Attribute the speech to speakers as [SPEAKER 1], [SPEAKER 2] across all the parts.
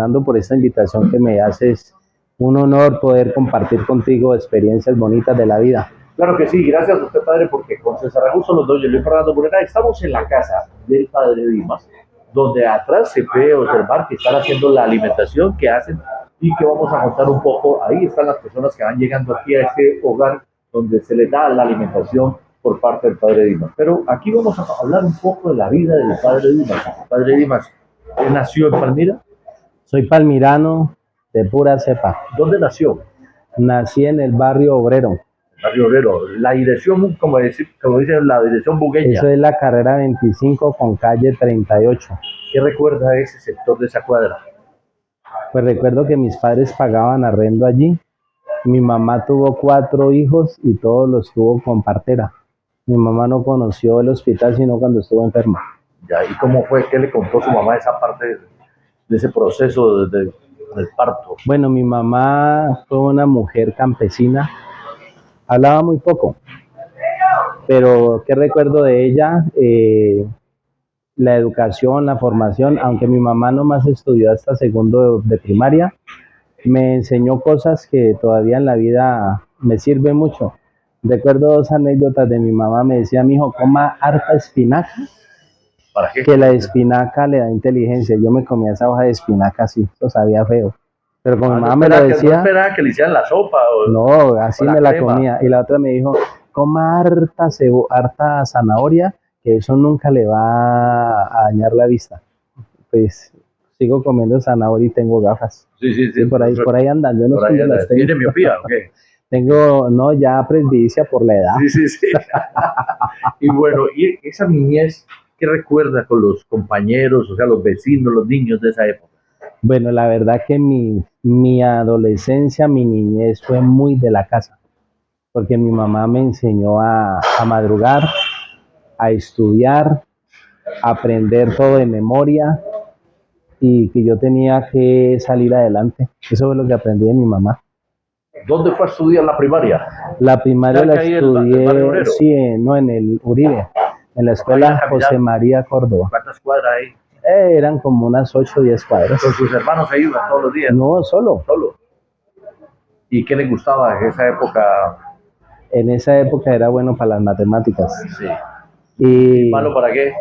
[SPEAKER 1] Fernando, por esta invitación que me haces. Un honor poder compartir contigo experiencias bonitas de la vida.
[SPEAKER 2] Claro que sí, gracias a usted, padre, porque con César Augusto los dos, yo soy Fernando Morena, estamos en la casa del padre Dimas, donde atrás se puede observar que están haciendo la alimentación que hacen y que vamos a mostrar un poco. Ahí están las personas que van llegando aquí a este hogar donde se les da la alimentación por parte del padre Dimas. Pero aquí vamos a hablar un poco de la vida del padre Dimas. Padre Dimas, ¿él nació en Palmira?
[SPEAKER 1] Soy palmirano de pura cepa.
[SPEAKER 2] ¿Dónde nació?
[SPEAKER 1] Nací en el barrio obrero.
[SPEAKER 2] Barrio Obrero. La dirección, como dicen, la dirección bugueña.
[SPEAKER 1] Eso es la carrera 25 con calle 38.
[SPEAKER 2] ¿Qué recuerda ese sector de esa cuadra?
[SPEAKER 1] Pues recuerdo que mis padres pagaban arrendo allí. Mi mamá tuvo 4 hijos y todos los tuvo con partera. Mi mamá no conoció el hospital sino cuando estuvo enferma.
[SPEAKER 2] Ya, ¿y cómo fue? ¿Qué le contó su mamá esa parte de ese proceso del parto?
[SPEAKER 1] Bueno, mi mamá fue una mujer campesina. Hablaba muy poco, pero ¿qué recuerdo de ella? La educación, la formación, aunque mi mamá nomás estudió hasta segundo de primaria, me enseñó cosas que todavía en la vida me sirven mucho. Recuerdo 2 anécdotas de mi mamá, me decía: mi hijo, coma harta espinaca,
[SPEAKER 2] ¿Para qué?
[SPEAKER 1] que la espinaca le da inteligencia. Yo me comía esa hoja de espinaca así, eso sabía feo. Pero como mi mamá me lo decía,
[SPEAKER 2] no esperaba que le hicieran la sopa
[SPEAKER 1] no, así
[SPEAKER 2] o
[SPEAKER 1] me la
[SPEAKER 2] crema.
[SPEAKER 1] comía. Y la otra me dijo: coma harta zanahoria, que eso nunca le va a dañar la vista. Pues sigo comiendo zanahoria y tengo gafas.
[SPEAKER 2] Sí,
[SPEAKER 1] Por ahí andan, yo no sé dónde las tengo.
[SPEAKER 2] ¿Tiene miopía o qué?
[SPEAKER 1] Tengo, no, ya presbicia por la edad.
[SPEAKER 2] Sí. Y bueno, y esa niñez, ¿qué recuerda con los compañeros, o sea, los vecinos, los niños de esa época?
[SPEAKER 1] Bueno, la verdad que mi adolescencia, mi niñez fue muy de la casa, porque mi mamá me enseñó a madrugar, a estudiar, a aprender todo de memoria y que yo tenía que salir adelante. Eso fue lo que aprendí de mi mamá.
[SPEAKER 2] ¿Dónde fue a estudiar la primaria?
[SPEAKER 1] La primaria la estudié,
[SPEAKER 2] sí,
[SPEAKER 1] no, en el Uribe, en la escuela José María Córdoba.
[SPEAKER 2] ¿Cuántas cuadras hay?
[SPEAKER 1] Eran como unas 8 o 10 cuadras.
[SPEAKER 2] ¿Con sus hermanos se iban todos los días?
[SPEAKER 1] No, solo.
[SPEAKER 2] ¿Solo? ¿Y qué le gustaba en esa época?
[SPEAKER 1] En esa época era bueno para las matemáticas.
[SPEAKER 2] Sí.
[SPEAKER 1] ¿Y
[SPEAKER 2] malo para qué?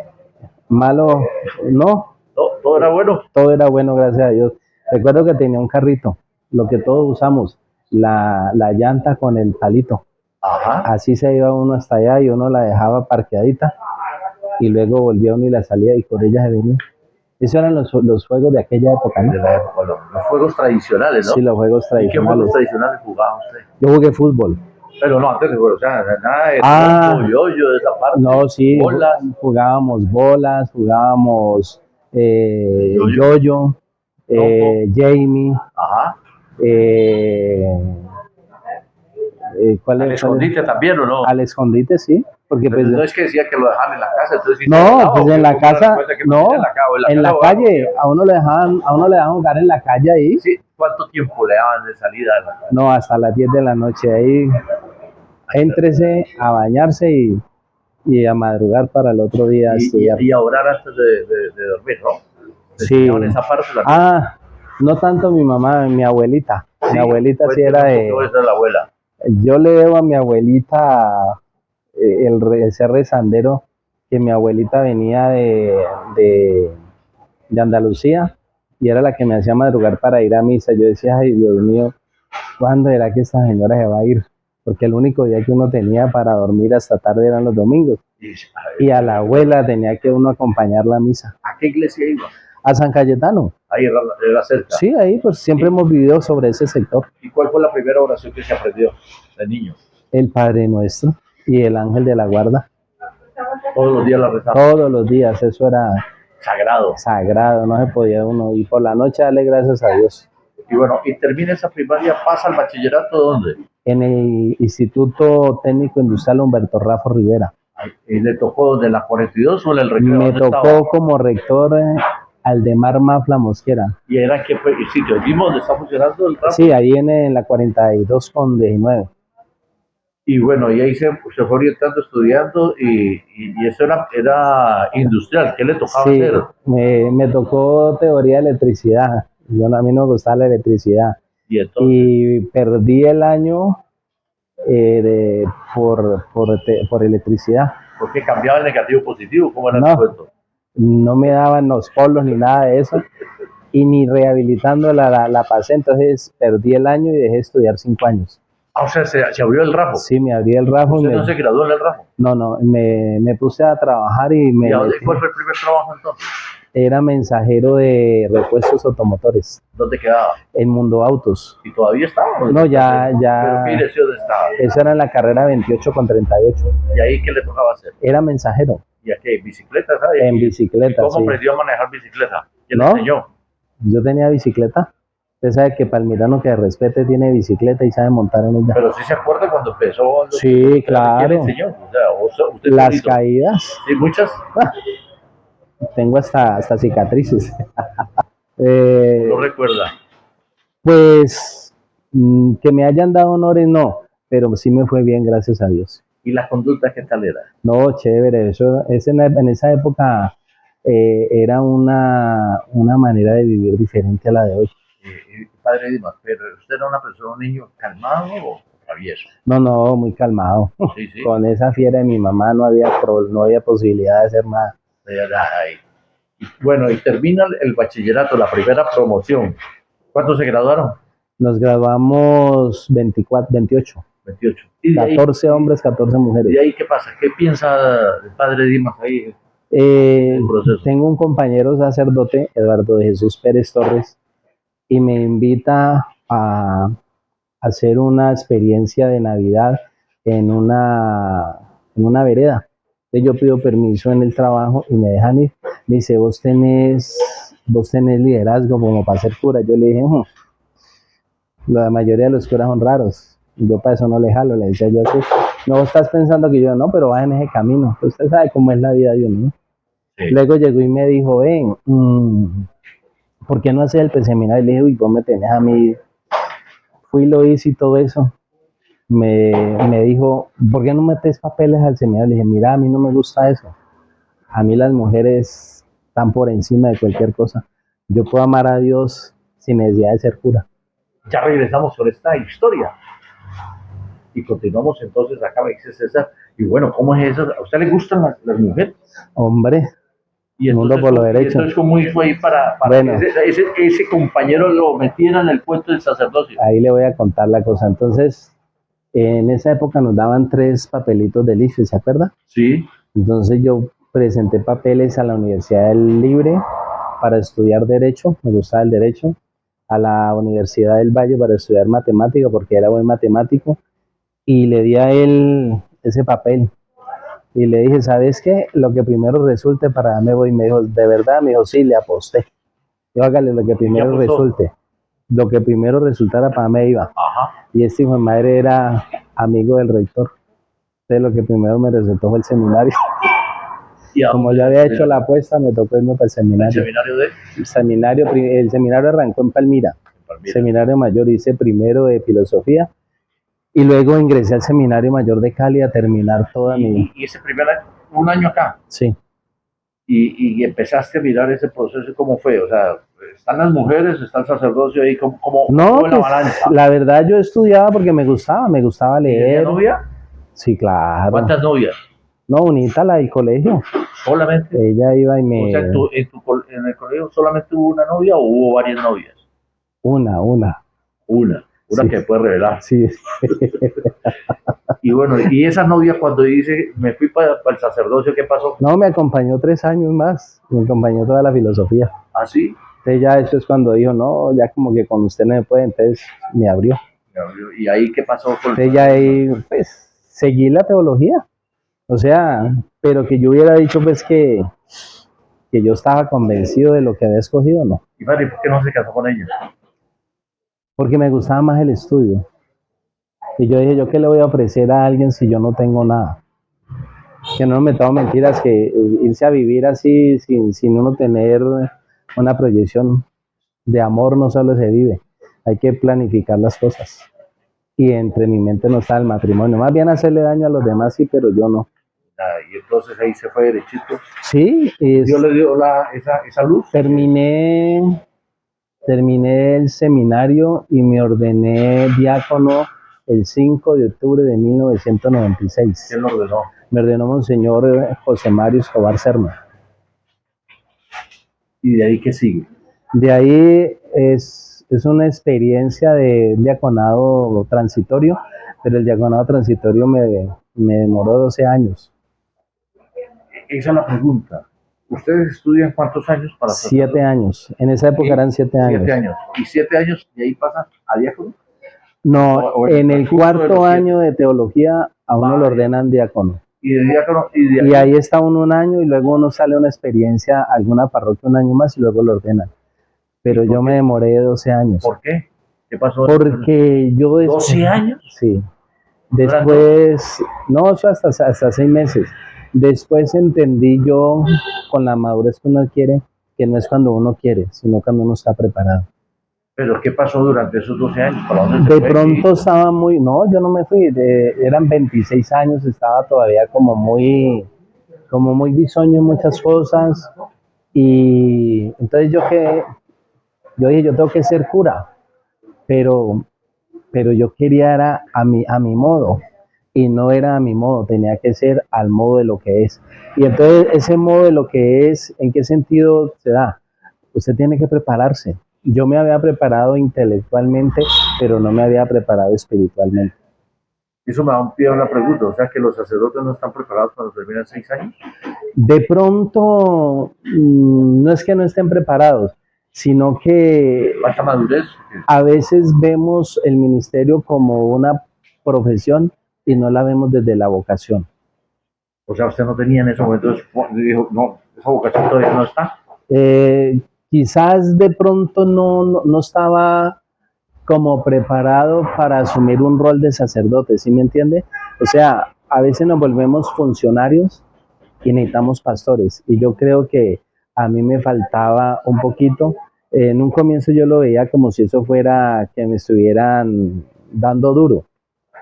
[SPEAKER 1] Malo, no.
[SPEAKER 2] ¿Todo era bueno?
[SPEAKER 1] Todo era bueno, gracias a Dios. Recuerdo que tenía un carrito, lo que todos usamos, la llanta con el palito.
[SPEAKER 2] Ajá.
[SPEAKER 1] Así se iba uno hasta allá y uno la dejaba parqueadita y luego volvía uno y la salía y por ella se venía. Esos eran los juegos de aquella época, ¿no?
[SPEAKER 2] De la época, los juegos tradicionales, ¿no?
[SPEAKER 1] Sí, los juegos tradicionales.
[SPEAKER 2] ¿Y qué juegos tradicionales jugaba usted?
[SPEAKER 1] Yo jugué fútbol.
[SPEAKER 2] Pero no, antes de jugar, o sea, nada de yo-yo de esa parte.
[SPEAKER 1] No, sí,
[SPEAKER 2] bolas.
[SPEAKER 1] Jugábamos bolas, jugábamos yo-yo, Jamie.
[SPEAKER 2] Ajá.
[SPEAKER 1] ¿Cuál
[SPEAKER 2] ¿Al escondite también o no?
[SPEAKER 1] Al escondite, sí. Porque
[SPEAKER 2] pues, no es que decía que lo dejaban en la casa, entonces
[SPEAKER 1] no, pues en la casa, no, en la calle, a uno le dejaban jugar en la calle ahí.
[SPEAKER 2] Sí, ¿cuánto tiempo le daban de salida de la casa?
[SPEAKER 1] No, hasta las 10 de la noche ahí, éntrese a bañarse y a madrugar para el otro día estudiar.
[SPEAKER 2] Y a orar antes de dormir, ¿no?
[SPEAKER 1] Sí.
[SPEAKER 2] Esa parte
[SPEAKER 1] no tanto mi mamá, mi abuelita. Sí, mi abuelita sí era de...
[SPEAKER 2] Esa es la abuela.
[SPEAKER 1] Yo le debo a mi abuelita ese rezandero, que mi abuelita venía de Andalucía y era la que me hacía madrugar para ir a misa. Yo decía: ay, Dios mío, ¿cuándo era que esta señora se va a ir? Porque el único día que uno tenía para dormir hasta tarde eran los domingos. Y a la abuela tenía que uno acompañarla a misa.
[SPEAKER 2] ¿A qué iglesia iba?
[SPEAKER 1] A San Cayetano.
[SPEAKER 2] Ahí era cerca.
[SPEAKER 1] Sí, ahí pues siempre hemos vivido sobre ese sector.
[SPEAKER 2] ¿Y cuál fue la primera oración que se aprendió de niño?
[SPEAKER 1] El Padre Nuestro y el Ángel de la Guarda.
[SPEAKER 2] Todos los días la rezaba.
[SPEAKER 1] Todos los días, eso era
[SPEAKER 2] sagrado.
[SPEAKER 1] Sagrado, no se podía uno. Y por la noche darle gracias a Dios.
[SPEAKER 2] Y bueno, y termina esa primaria, ¿pasa al bachillerato dónde?
[SPEAKER 1] En el Instituto Técnico Industrial Humberto Raffo Rivera.
[SPEAKER 2] ¿Y le tocó de la 42 o en el recreo?
[SPEAKER 1] Me tocó como rector Aldemar Mafla Mosquera.
[SPEAKER 2] ¿Y era qué sitio? ¿Allí donde está funcionando el Raffo?
[SPEAKER 1] Sí, ahí en la 42 con 19.
[SPEAKER 2] Y bueno, y ahí se fue orientando, estudiando, y eso era industrial. ¿Qué le tocaba hacer?
[SPEAKER 1] Me tocó teoría de electricidad. A mí no me gustaba la electricidad.
[SPEAKER 2] Y entonces,
[SPEAKER 1] Y perdí el año por electricidad.
[SPEAKER 2] ¿por qué cambiaba el negativo positivo? ¿Cómo era el
[SPEAKER 1] No,
[SPEAKER 2] cuento?
[SPEAKER 1] no me daban los polos ni nada de eso. Y ni rehabilitando la pasé, entonces perdí el año y dejé de estudiar 5 años.
[SPEAKER 2] Ah, o sea, se abrió el rajo.
[SPEAKER 1] Sí, me abrí el rajo.
[SPEAKER 2] ¿Usted no se graduó en el rajo?
[SPEAKER 1] No, me puse a trabajar y
[SPEAKER 2] ¿Y cuál fue el primer trabajo entonces?
[SPEAKER 1] Era mensajero de repuestos automotores
[SPEAKER 2] ¿Dónde quedaba?
[SPEAKER 1] en Mundo Autos.
[SPEAKER 2] ¿Y todavía estaba?
[SPEAKER 1] No, ya.
[SPEAKER 2] ¿Pero qué dirección estaba?
[SPEAKER 1] Eso era en la carrera 28 con 38.
[SPEAKER 2] ¿Y ahí qué le tocaba hacer?
[SPEAKER 1] Era mensajero.
[SPEAKER 2] ¿Y a qué? ¿Bicicleta? ¿Sabes?
[SPEAKER 1] En bicicleta,
[SPEAKER 2] ¿Y cómo
[SPEAKER 1] sí.
[SPEAKER 2] aprendió a manejar bicicleta? ¿Quién le
[SPEAKER 1] ¿No?
[SPEAKER 2] enseñó?
[SPEAKER 1] Yo tenía bicicleta. Usted sabe que Palmirano que respete tiene bicicleta y sabe montar en ella.
[SPEAKER 2] Pero sí se acuerda cuando empezó.
[SPEAKER 1] Sí, claro.
[SPEAKER 2] ¿Quién le enseñó? O sea, usted
[SPEAKER 1] Las
[SPEAKER 2] solito.
[SPEAKER 1] caídas.
[SPEAKER 2] Sí, muchas.
[SPEAKER 1] Tengo hasta cicatrices.
[SPEAKER 2] No recuerda.
[SPEAKER 1] Pues que me hayan dado honores no, pero sí me fue bien, gracias a Dios.
[SPEAKER 2] ¿Y la conducta qué tal era?
[SPEAKER 1] No, chévere, eso en esa época era una manera de vivir diferente a la de hoy.
[SPEAKER 2] Padre Dimas, pero usted era una persona, un niño calmado o travieso.
[SPEAKER 1] No, muy calmado.
[SPEAKER 2] Sí, sí.
[SPEAKER 1] Con esa fiera de mi mamá no había posibilidad de hacer nada.
[SPEAKER 2] Bueno, y termina el bachillerato, la primera promoción. ¿Cuántos se graduaron?
[SPEAKER 1] Nos graduamos 28.
[SPEAKER 2] 28.
[SPEAKER 1] 14 hombres, 14 mujeres.
[SPEAKER 2] ¿Y ahí qué pasa? ¿Qué piensa el padre Dimas ahí?
[SPEAKER 1] Tengo un compañero sacerdote, Eduardo de Jesús Pérez Torres, y me invita a hacer una experiencia de Navidad en una vereda. Entonces yo pido permiso en el trabajo y me dejan ir. Me dice, vos tenés liderazgo como para ser cura. Yo le dije, la mayoría de los curas son raros. Yo para eso no le jalo, le decía yo así. No estás pensando que yo no, pero vas en ese camino. Usted sabe cómo es la vida de uno, ¿no? Sí. Luego llegó y me dijo, ven, ¿por qué no haces el seminario? Y le dije, uy, vos me tenés a mí. Fui, lo hice y todo eso. Me dijo, ¿por qué no metes papeles al seminario? Le dije, mira, a mí no me gusta eso. A mí las mujeres están por encima de cualquier cosa. Yo puedo amar a Dios sin necesidad de ser cura.
[SPEAKER 2] Ya regresamos sobre esta historia. Y continuamos entonces acá, me dice César. Y bueno, ¿cómo es eso? ¿A usted le gustan las mujeres?
[SPEAKER 1] Hombre,
[SPEAKER 2] y entonces,
[SPEAKER 1] mundo por lo derecho.
[SPEAKER 2] Entonces, ¿cómo hizo ahí para
[SPEAKER 1] bueno,
[SPEAKER 2] que ese compañero lo metiera en el puesto del sacerdocio?
[SPEAKER 1] Ahí le voy a contar la cosa. Entonces, en esa época nos daban 3 papelitos del IFE, ¿se acuerda?
[SPEAKER 2] Sí.
[SPEAKER 1] Entonces yo presenté papeles a la Universidad del Libre para estudiar Derecho, me gustaba el Derecho, a la Universidad del Valle para estudiar Matemática, porque era buen matemático, y le di a él ese papel. Y le dije, ¿sabes qué? Lo que primero resulte para mí voy. Me dijo, ¿de verdad? Me dijo, sí, le aposté. Yo hágale lo que primero resulte. Lo que primero resultara para mí iba.
[SPEAKER 2] Ajá.
[SPEAKER 1] Y este hijo de madre era amigo del rector. Entonces lo que primero me resultó fue el seminario. Como ya había hecho la apuesta, me tocó irme para el seminario.
[SPEAKER 2] ¿El seminario de?
[SPEAKER 1] El seminario arrancó en Palmira. Seminario mayor, hice primero de filosofía. Y luego ingresé al seminario mayor de Cali a terminar toda mi...
[SPEAKER 2] ¿Y ese primer año, un año acá?
[SPEAKER 1] Sí.
[SPEAKER 2] Y empezaste a mirar ese proceso, ¿cómo fue? O sea, ¿están las mujeres, está el sacerdocio ahí? ¿Cómo
[SPEAKER 1] no, pues, la verdad yo estudiaba porque me gustaba leer.
[SPEAKER 2] ¿Y novia?
[SPEAKER 1] Sí, claro.
[SPEAKER 2] ¿Cuántas novias?
[SPEAKER 1] No, unita la del colegio.
[SPEAKER 2] ¿Solamente?
[SPEAKER 1] Ella iba y me...
[SPEAKER 2] O sea, ¿en el colegio solamente hubo una novia o hubo varias novias?
[SPEAKER 1] Una.
[SPEAKER 2] Una sí. Que puede revelar.
[SPEAKER 1] Sí.
[SPEAKER 2] Y bueno, y esa novia cuando dice, me fui para el sacerdocio, ¿qué pasó?
[SPEAKER 1] No, me acompañó 3 años más, me acompañó toda la filosofía.
[SPEAKER 2] ¿Ah, sí?
[SPEAKER 1] Entonces ya eso es cuando dijo, no, ya como que con usted no me puede, entonces me abrió.
[SPEAKER 2] ¿Y ahí qué pasó?
[SPEAKER 1] Entonces ya ahí, pues, seguí la teología. O sea, pero que yo hubiera dicho, pues, que yo estaba convencido de lo que había escogido, no.
[SPEAKER 2] ¿Y padre, por qué no se casó con ella?
[SPEAKER 1] Porque me gustaba más el estudio. Y yo dije, ¿yo qué le voy a ofrecer a alguien si yo no tengo nada? Que no me tomo mentiras, que irse a vivir así sin uno tener una proyección de amor no solo se vive, hay que planificar las cosas. Y entre mi mente no está el matrimonio. Más bien hacerle daño a los demás, sí, pero yo no.
[SPEAKER 2] Y entonces ahí se fue derechito.
[SPEAKER 1] Sí.
[SPEAKER 2] ¿Dios le dio esa luz?
[SPEAKER 1] Terminé terminé el seminario y me ordené diácono el 5 de octubre de 1996.
[SPEAKER 2] ¿Quién lo ordenó?
[SPEAKER 1] Me ordenó Monseñor José Mario Escobar Serna.
[SPEAKER 2] ¿Y de ahí qué sigue?
[SPEAKER 1] De ahí es una experiencia de diaconado transitorio, pero el diaconado transitorio me demoró 12 años.
[SPEAKER 2] Esa es la pregunta. ¿Ustedes estudian cuántos años para
[SPEAKER 1] 7 años. En esa época eran 7 años.
[SPEAKER 2] 7 años. ¿Y 7 años de ahí pasan a diácono?
[SPEAKER 1] No,
[SPEAKER 2] O
[SPEAKER 1] en el
[SPEAKER 2] transcurso de
[SPEAKER 1] cuarto
[SPEAKER 2] los 7.
[SPEAKER 1] año de teología a uno lo
[SPEAKER 2] Vale.
[SPEAKER 1] ordenan diácono.
[SPEAKER 2] Y de diácono, y
[SPEAKER 1] Y ahí está uno un año y luego uno sale a una experiencia, a alguna parroquia un año más y luego lo ordenan. Pero
[SPEAKER 2] ¿Y por
[SPEAKER 1] yo me
[SPEAKER 2] qué?
[SPEAKER 1] demoré 12 años.
[SPEAKER 2] ¿Por qué? ¿Qué pasó?
[SPEAKER 1] Porque yo después,
[SPEAKER 2] 12 años.
[SPEAKER 1] sí.
[SPEAKER 2] ¿Durante?
[SPEAKER 1] Después, no, eso hasta 6 meses. Después entendí yo, con la madurez que uno adquiere, que no es cuando uno quiere, sino cuando uno está preparado.
[SPEAKER 2] ¿Pero qué pasó durante esos 12 años? ¿Para dónde se
[SPEAKER 1] De
[SPEAKER 2] fue?
[SPEAKER 1] pronto estaba muy, no, yo no me fui, eran 26 años, estaba todavía como muy bisoño en muchas cosas. Y entonces yo dije, yo tengo que ser cura, pero yo quería era a mi modo, y no era a mi modo, tenía que ser al modo de lo que es. Y entonces ese modo de lo que es, ¿en qué sentido se da? Usted tiene que prepararse. Yo me había preparado intelectualmente, pero no me había preparado espiritualmente.
[SPEAKER 2] Eso me da un pie a una pregunta. O sea, que los sacerdotes no están preparados cuando terminan 6 años.
[SPEAKER 1] De pronto, no es que no estén preparados, sino que
[SPEAKER 2] Falta madurez.
[SPEAKER 1] a veces vemos el ministerio como una profesión y no la vemos desde la vocación.
[SPEAKER 2] O sea, usted no tenía en ese momento, dijo, no, esa vocación todavía no está.
[SPEAKER 1] Quizás de pronto no estaba como preparado para asumir un rol de sacerdote, ¿sí me entiende? O sea, a veces nos volvemos funcionarios y necesitamos pastores. Y yo creo que a mí me faltaba un poquito. En un comienzo yo lo veía como si eso fuera que me estuvieran dando duro,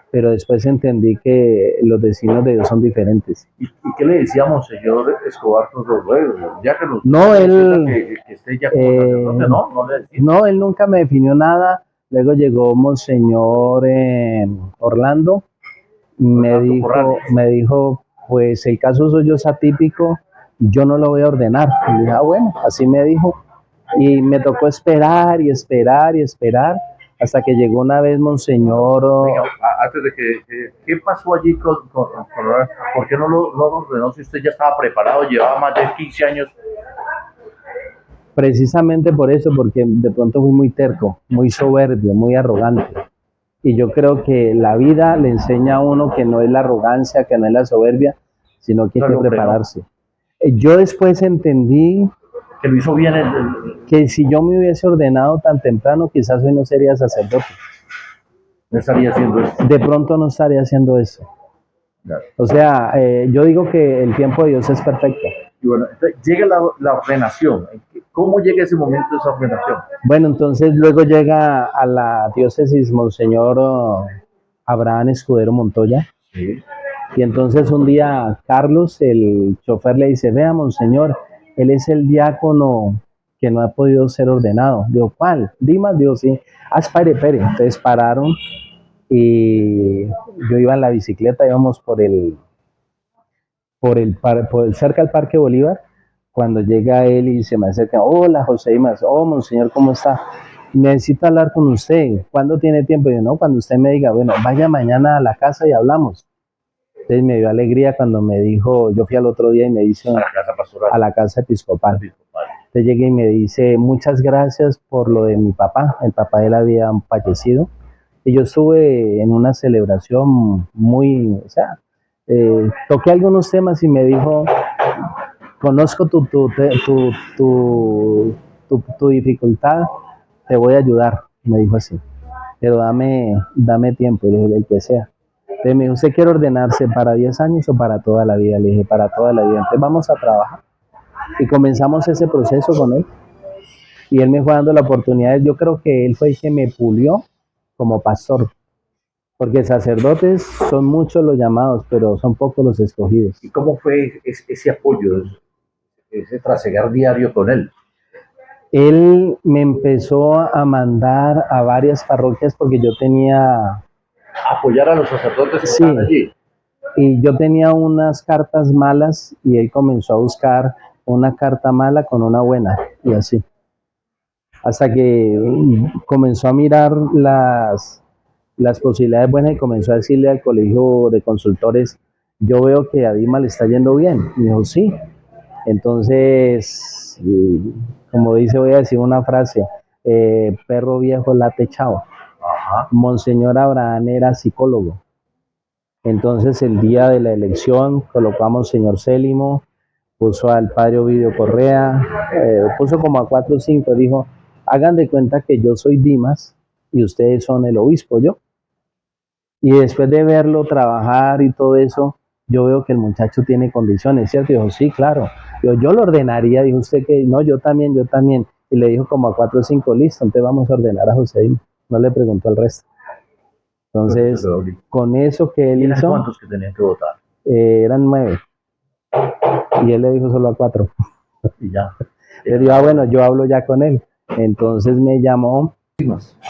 [SPEAKER 1] pero después entendí que los designios de Dios son diferentes.
[SPEAKER 2] ¿Y qué le decíamos, señor Escobar, con los ruegos? Ya que nos
[SPEAKER 1] No, él,
[SPEAKER 2] que esté ya como sacerdote, ¿no le decía?
[SPEAKER 1] no, él nunca me definió nada. Luego llegó Monseñor Orlando, me dijo, pues el caso suyo es atípico, yo no lo voy a ordenar. Y dije, bueno, así me dijo. Y me tocó esperar y esperar y esperar hasta que llegó una vez Monseñor.
[SPEAKER 2] Venga, antes de ¿qué pasó allí ¿por qué no lo ordenó si usted ya estaba preparado, llevaba más de 15 años?
[SPEAKER 1] Precisamente por eso, porque de pronto fui muy terco, muy soberbio, muy arrogante. Y yo creo que la vida le enseña a uno que no es la arrogancia, que no es la soberbia, sino que hay que prepararse. Yo después entendí
[SPEAKER 2] que lo hizo bien
[SPEAKER 1] que si yo me hubiese ordenado tan temprano, quizás hoy no sería sacerdote.
[SPEAKER 2] No estaría haciendo eso.
[SPEAKER 1] De pronto no estaría haciendo eso. Claro. O sea, yo digo que el tiempo de Dios es perfecto.
[SPEAKER 2] Y bueno, entonces llega la ordenación. ¿Cómo llega ese momento de esa ordenación?
[SPEAKER 1] Bueno, entonces luego llega a la diócesis Monseñor Abraham Escudero Montoya.
[SPEAKER 2] Sí.
[SPEAKER 1] Y entonces un día Carlos, el chofer, le dice, vea, Monseñor, él es el diácono que no ha podido ser ordenado. Digo, ¿cuál? Dimas, digo, sí. Ah, espere. Entonces pararon y yo iba en la bicicleta, íbamos por cerca al Parque Bolívar. Cuando llega él y se me acerca, hola José Dimas, oh Monseñor, ¿cómo está? Necesito hablar con usted, ¿cuándo tiene tiempo? Y yo, no, cuando usted me diga, bueno, vaya mañana a la casa y hablamos. Entonces me dio alegría cuando me dijo, yo fui al otro día y me dice,
[SPEAKER 2] a la casa pastoral,
[SPEAKER 1] a la casa episcopal. Entonces llegué y me dice, muchas gracias por lo de mi papá, el papá de él había fallecido. Y yo estuve en una celebración muy, o sea, toqué algunos temas y me dijo, conozco tu dificultad, te voy a ayudar, me dijo así, pero dame tiempo. Y le dije, el que sea. Entonces me dijo, ¿usted quiere ordenarse para 10 años o para toda la vida? Le dije, para toda la vida. Entonces vamos a trabajar. Y comenzamos ese proceso con él. Y él me fue dando la oportunidad. Yo creo que él fue el que me pulió como pastor. Porque sacerdotes son muchos los llamados, pero son pocos los escogidos.
[SPEAKER 2] ¿Y cómo fue ese apoyo, ese trasegar diario con él?
[SPEAKER 1] Él me empezó a mandar a varias parroquias porque yo tenía,
[SPEAKER 2] Apoyar a los sacerdotes que estaban
[SPEAKER 1] sí,
[SPEAKER 2] allí.
[SPEAKER 1] y yo tenía unas cartas malas y él comenzó a buscar una carta mala con una buena y así. Hasta que comenzó a mirar las posibilidades buenas y comenzó a decirle al colegio de consultores, yo veo que a Dima le está yendo bien. Y me dijo, sí. Entonces, como dice, voy a decir una frase, perro viejo late chao.
[SPEAKER 2] Ajá.
[SPEAKER 1] Monseñor Abraham era psicólogo. Entonces, el día de la elección, colocó a Monseñor Célimo, puso al padre Ovidio Correa, puso como a 4 o 5, dijo, hagan de cuenta que yo soy Dimas y ustedes son el obispo, yo. Y después de verlo trabajar y todo eso, yo veo que el muchacho tiene condiciones, ¿cierto? Dijo, sí, claro. Yo lo ordenaría, dijo usted que no, yo también, yo también. Y le dijo como a 4 o 5, listo, entonces vamos a ordenar a José Dima. No le preguntó al resto. Entonces, con eso que él hizo,
[SPEAKER 2] ¿cuántos que tenían que votar?
[SPEAKER 1] Eran 9. Y él le dijo solo a 4.
[SPEAKER 2] Y ya.
[SPEAKER 1] Le dijo, bueno, yo hablo ya con él. Entonces me llamó.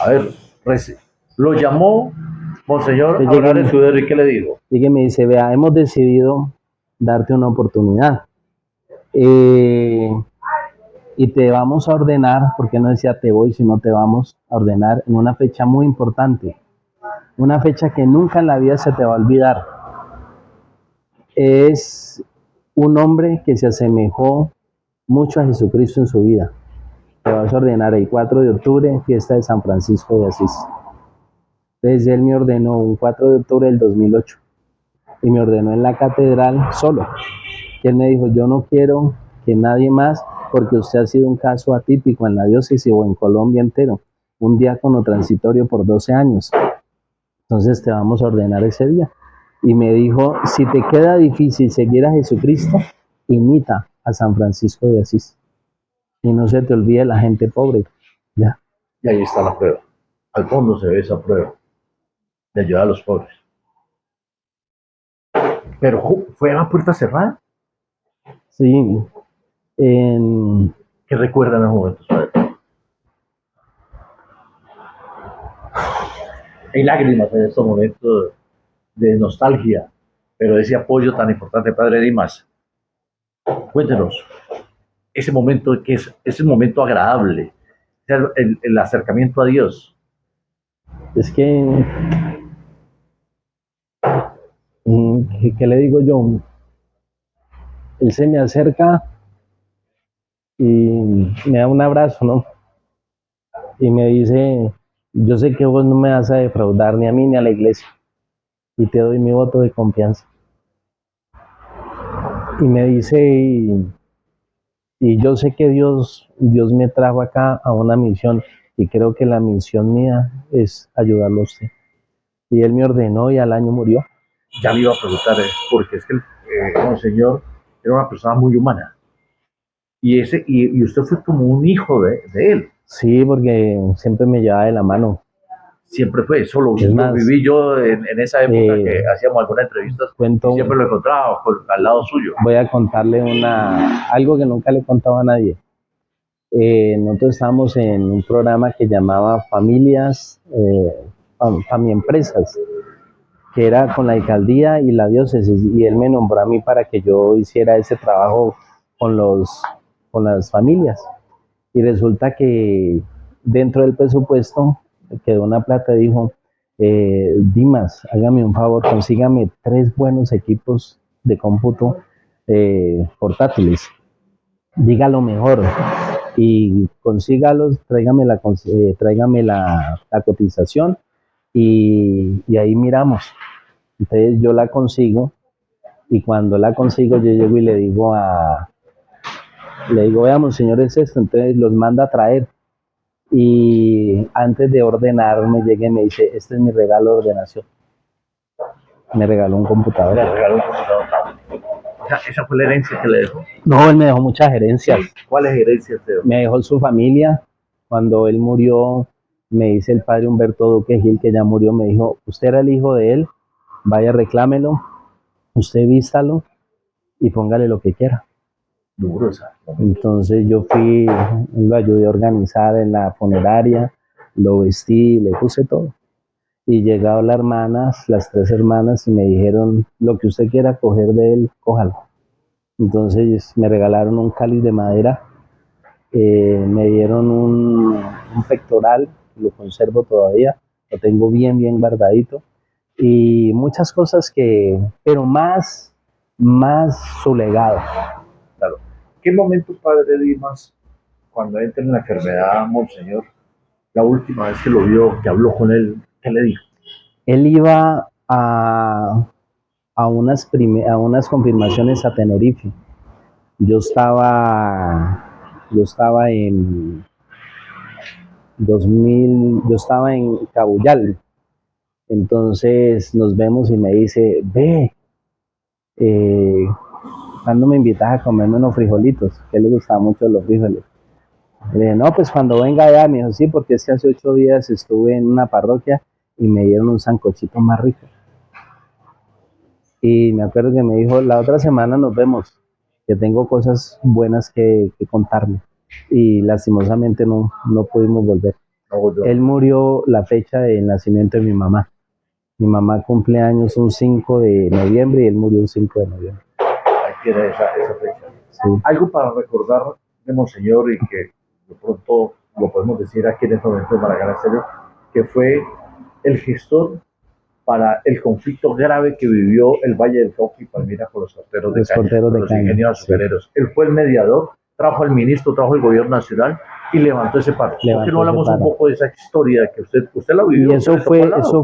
[SPEAKER 2] A ver, lo llamó Monseñor
[SPEAKER 1] Pues
[SPEAKER 2] Abraham Escudero, ¿y qué le dijo?
[SPEAKER 1] y que me dice, vea, hemos decidido darte una oportunidad. Y te vamos a ordenar, porque no decía te voy, sino te vamos a ordenar en una fecha muy importante. Una fecha que nunca en la vida se te va a olvidar. Es un hombre que se asemejó mucho a Jesucristo en su vida. Te vas a ordenar el 4 de octubre, fiesta de San Francisco de Asís. Entonces él me ordenó un 4 de octubre del 2008 y me ordenó en la catedral solo. Él me dijo, yo no quiero que nadie más, porque usted ha sido un caso atípico en la diócesis o en Colombia entero, un diácono transitorio por 12 años. Entonces te vamos a ordenar ese día. Y me dijo, si te queda difícil seguir a Jesucristo, imita a San Francisco de Asís. Y no se te olvide la gente pobre. ¿Ya?
[SPEAKER 2] Y ahí está la prueba. Al fondo se ve esa prueba de ayudar a los pobres. Pero fue a puerta cerrada.
[SPEAKER 1] Sí.
[SPEAKER 2] ¿Qué recuerdan los momentos, padre? Hay lágrimas en estos momentos de nostalgia, pero ese apoyo tan importante, padre Dimas. Cuéntenos, ese momento que es ese momento agradable, el acercamiento a Dios.
[SPEAKER 1] Es que, ¿qué le digo yo? Él se me acerca y me da un abrazo, ¿no? Y me dice, yo sé que vos no me vas a defraudar ni a mí ni a la iglesia, y te doy mi voto de confianza. Y me dice, y yo sé que Dios me trajo acá a una misión, y creo que la misión mía es ayudarlo a usted. Y él me ordenó y al año murió.
[SPEAKER 2] Ya le iba a preguntar, porque es que el Monseñor era una persona muy humana. Y usted fue como un hijo de él.
[SPEAKER 1] Sí, porque siempre me llevaba de la mano.
[SPEAKER 2] Siempre fue, eso lo
[SPEAKER 1] más,
[SPEAKER 2] viví yo en esa época que hacíamos algunas entrevistas y siempre lo encontraba al lado suyo.
[SPEAKER 1] Voy a contarle algo que nunca le he contado a nadie. Nosotros estábamos en un programa que llamaba Familias, Empresas, que era con la alcaldía y la diócesis, y él me nombró a mí para que yo hiciera ese trabajo con las familias. Y resulta que dentro del presupuesto quedó una plata y dijo, Dimas, hágame un favor, consígame 3 buenos equipos de cómputo portátiles. Diga lo mejor y consígalos, tráigame la cotización y ahí miramos. Entonces yo la consigo y cuando la consigo yo llego y le digo, veamos, señores, esto, entonces los manda a traer. Y antes de ordenar me llega y me dice, este es mi regalo de ordenación. Me regaló un computador.
[SPEAKER 2] Le regaló un computador. ¿Esa fue la herencia que le dejó?
[SPEAKER 1] No, él me dejó muchas herencias.
[SPEAKER 2] ¿Cuáles herencias te dejó?
[SPEAKER 1] Me dejó su familia. Cuando él murió, me dice el padre Humberto Duque Gil, que ya murió, me dijo, usted era el hijo de él, vaya reclámelo, usted vístalo y póngale lo que quiera.
[SPEAKER 2] Duro esa.
[SPEAKER 1] Entonces yo fui, lo ayudé a organizar en la funeraria, lo vestí, le puse todo. Y llegaron las hermanas, las tres hermanas, y me dijeron, lo que usted quiera coger de él, cójalo. Entonces me regalaron un cáliz de madera, me dieron un pectoral, lo conservo todavía, lo tengo bien, bien guardadito, y muchas cosas pero más su legado.
[SPEAKER 2] Claro. ¿Qué momento, padre Dimas, cuando entra en la enfermedad, monseñor, la última vez que lo vio, que habló con él, qué le dijo?
[SPEAKER 1] Él iba a unas confirmaciones a Tenerife. Yo estaba en 2000, yo estaba en Cabuyal. Entonces nos vemos y me dice, ve, eh, ¿cuándo me invitas a comerme unos frijolitos? Que le gustaban mucho los frijoles. Le dije, no, pues cuando venga allá, me dijo, sí, porque es que hace 8 días estuve en una parroquia y me dieron un sancochito más rico. Y me acuerdo que me dijo, la otra semana nos vemos, que tengo cosas buenas que contarle. Y lastimosamente no pudimos volver.
[SPEAKER 2] No,
[SPEAKER 1] Él murió la fecha de nacimiento de mi mamá. Mi mamá cumple años un 5 de noviembre y él murió un 5 de noviembre.
[SPEAKER 2] ahí tiene esa fecha.
[SPEAKER 1] Sí.
[SPEAKER 2] Algo para recordar de monseñor y que de pronto lo podemos decir aquí en este momento de Maragall Estéreo, que fue el gestor para el conflicto grave que vivió el Valle del Cauca y Palmira con los porteros de caña, con los ingenieros azucareros. Él fue el mediador, trajo al ministro, trajo al gobierno nacional y levantó ese paro. ¿Por qué no hablamos un poco de esa historia que usted la vivió?
[SPEAKER 1] Y eso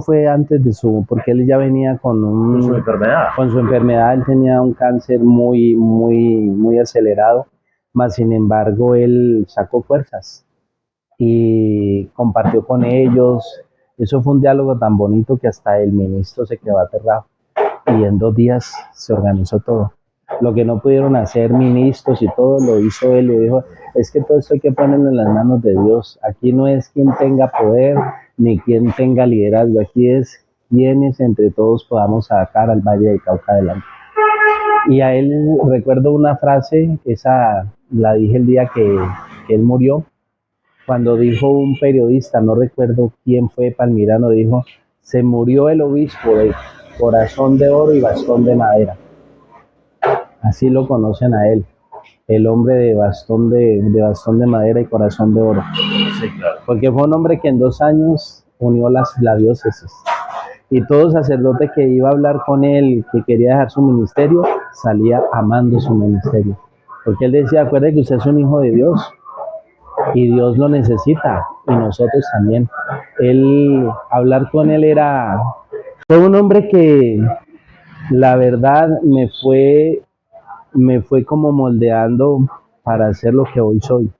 [SPEAKER 1] fue antes de porque él ya venía con
[SPEAKER 2] su enfermedad.
[SPEAKER 1] Con su enfermedad, él tenía un cáncer muy acelerado, mas sin embargo él sacó fuerzas y compartió con ellos. Eso fue un diálogo tan bonito que hasta el ministro se quedó aterrado y en 2 días se organizó todo. Lo que no pudieron hacer ministros y todo lo hizo él y dijo, es que todo esto hay que ponerlo en las manos de Dios. Aquí no es quien tenga poder ni quien tenga liderazgo, aquí es quienes entre todos podamos sacar al Valle del Cauca adelante. Y a él recuerdo una frase, esa la dije el día que él murió, cuando dijo un periodista, no recuerdo quién fue, Palmirano, dijo, se murió el obispo de corazón de oro y bastón de madera. Así lo conocen a él, el hombre de bastón de madera y corazón de oro.
[SPEAKER 2] Sí, claro.
[SPEAKER 1] Porque fue un hombre que en 2 años unió la diócesis. Y todo sacerdote que iba a hablar con él, que quería dejar su ministerio, salía amando su ministerio. Porque él decía, acuérdate que usted es un hijo de Dios y Dios lo necesita y nosotros también. Hablar con él fue un hombre que la verdad me fue como moldeando para ser lo que hoy soy.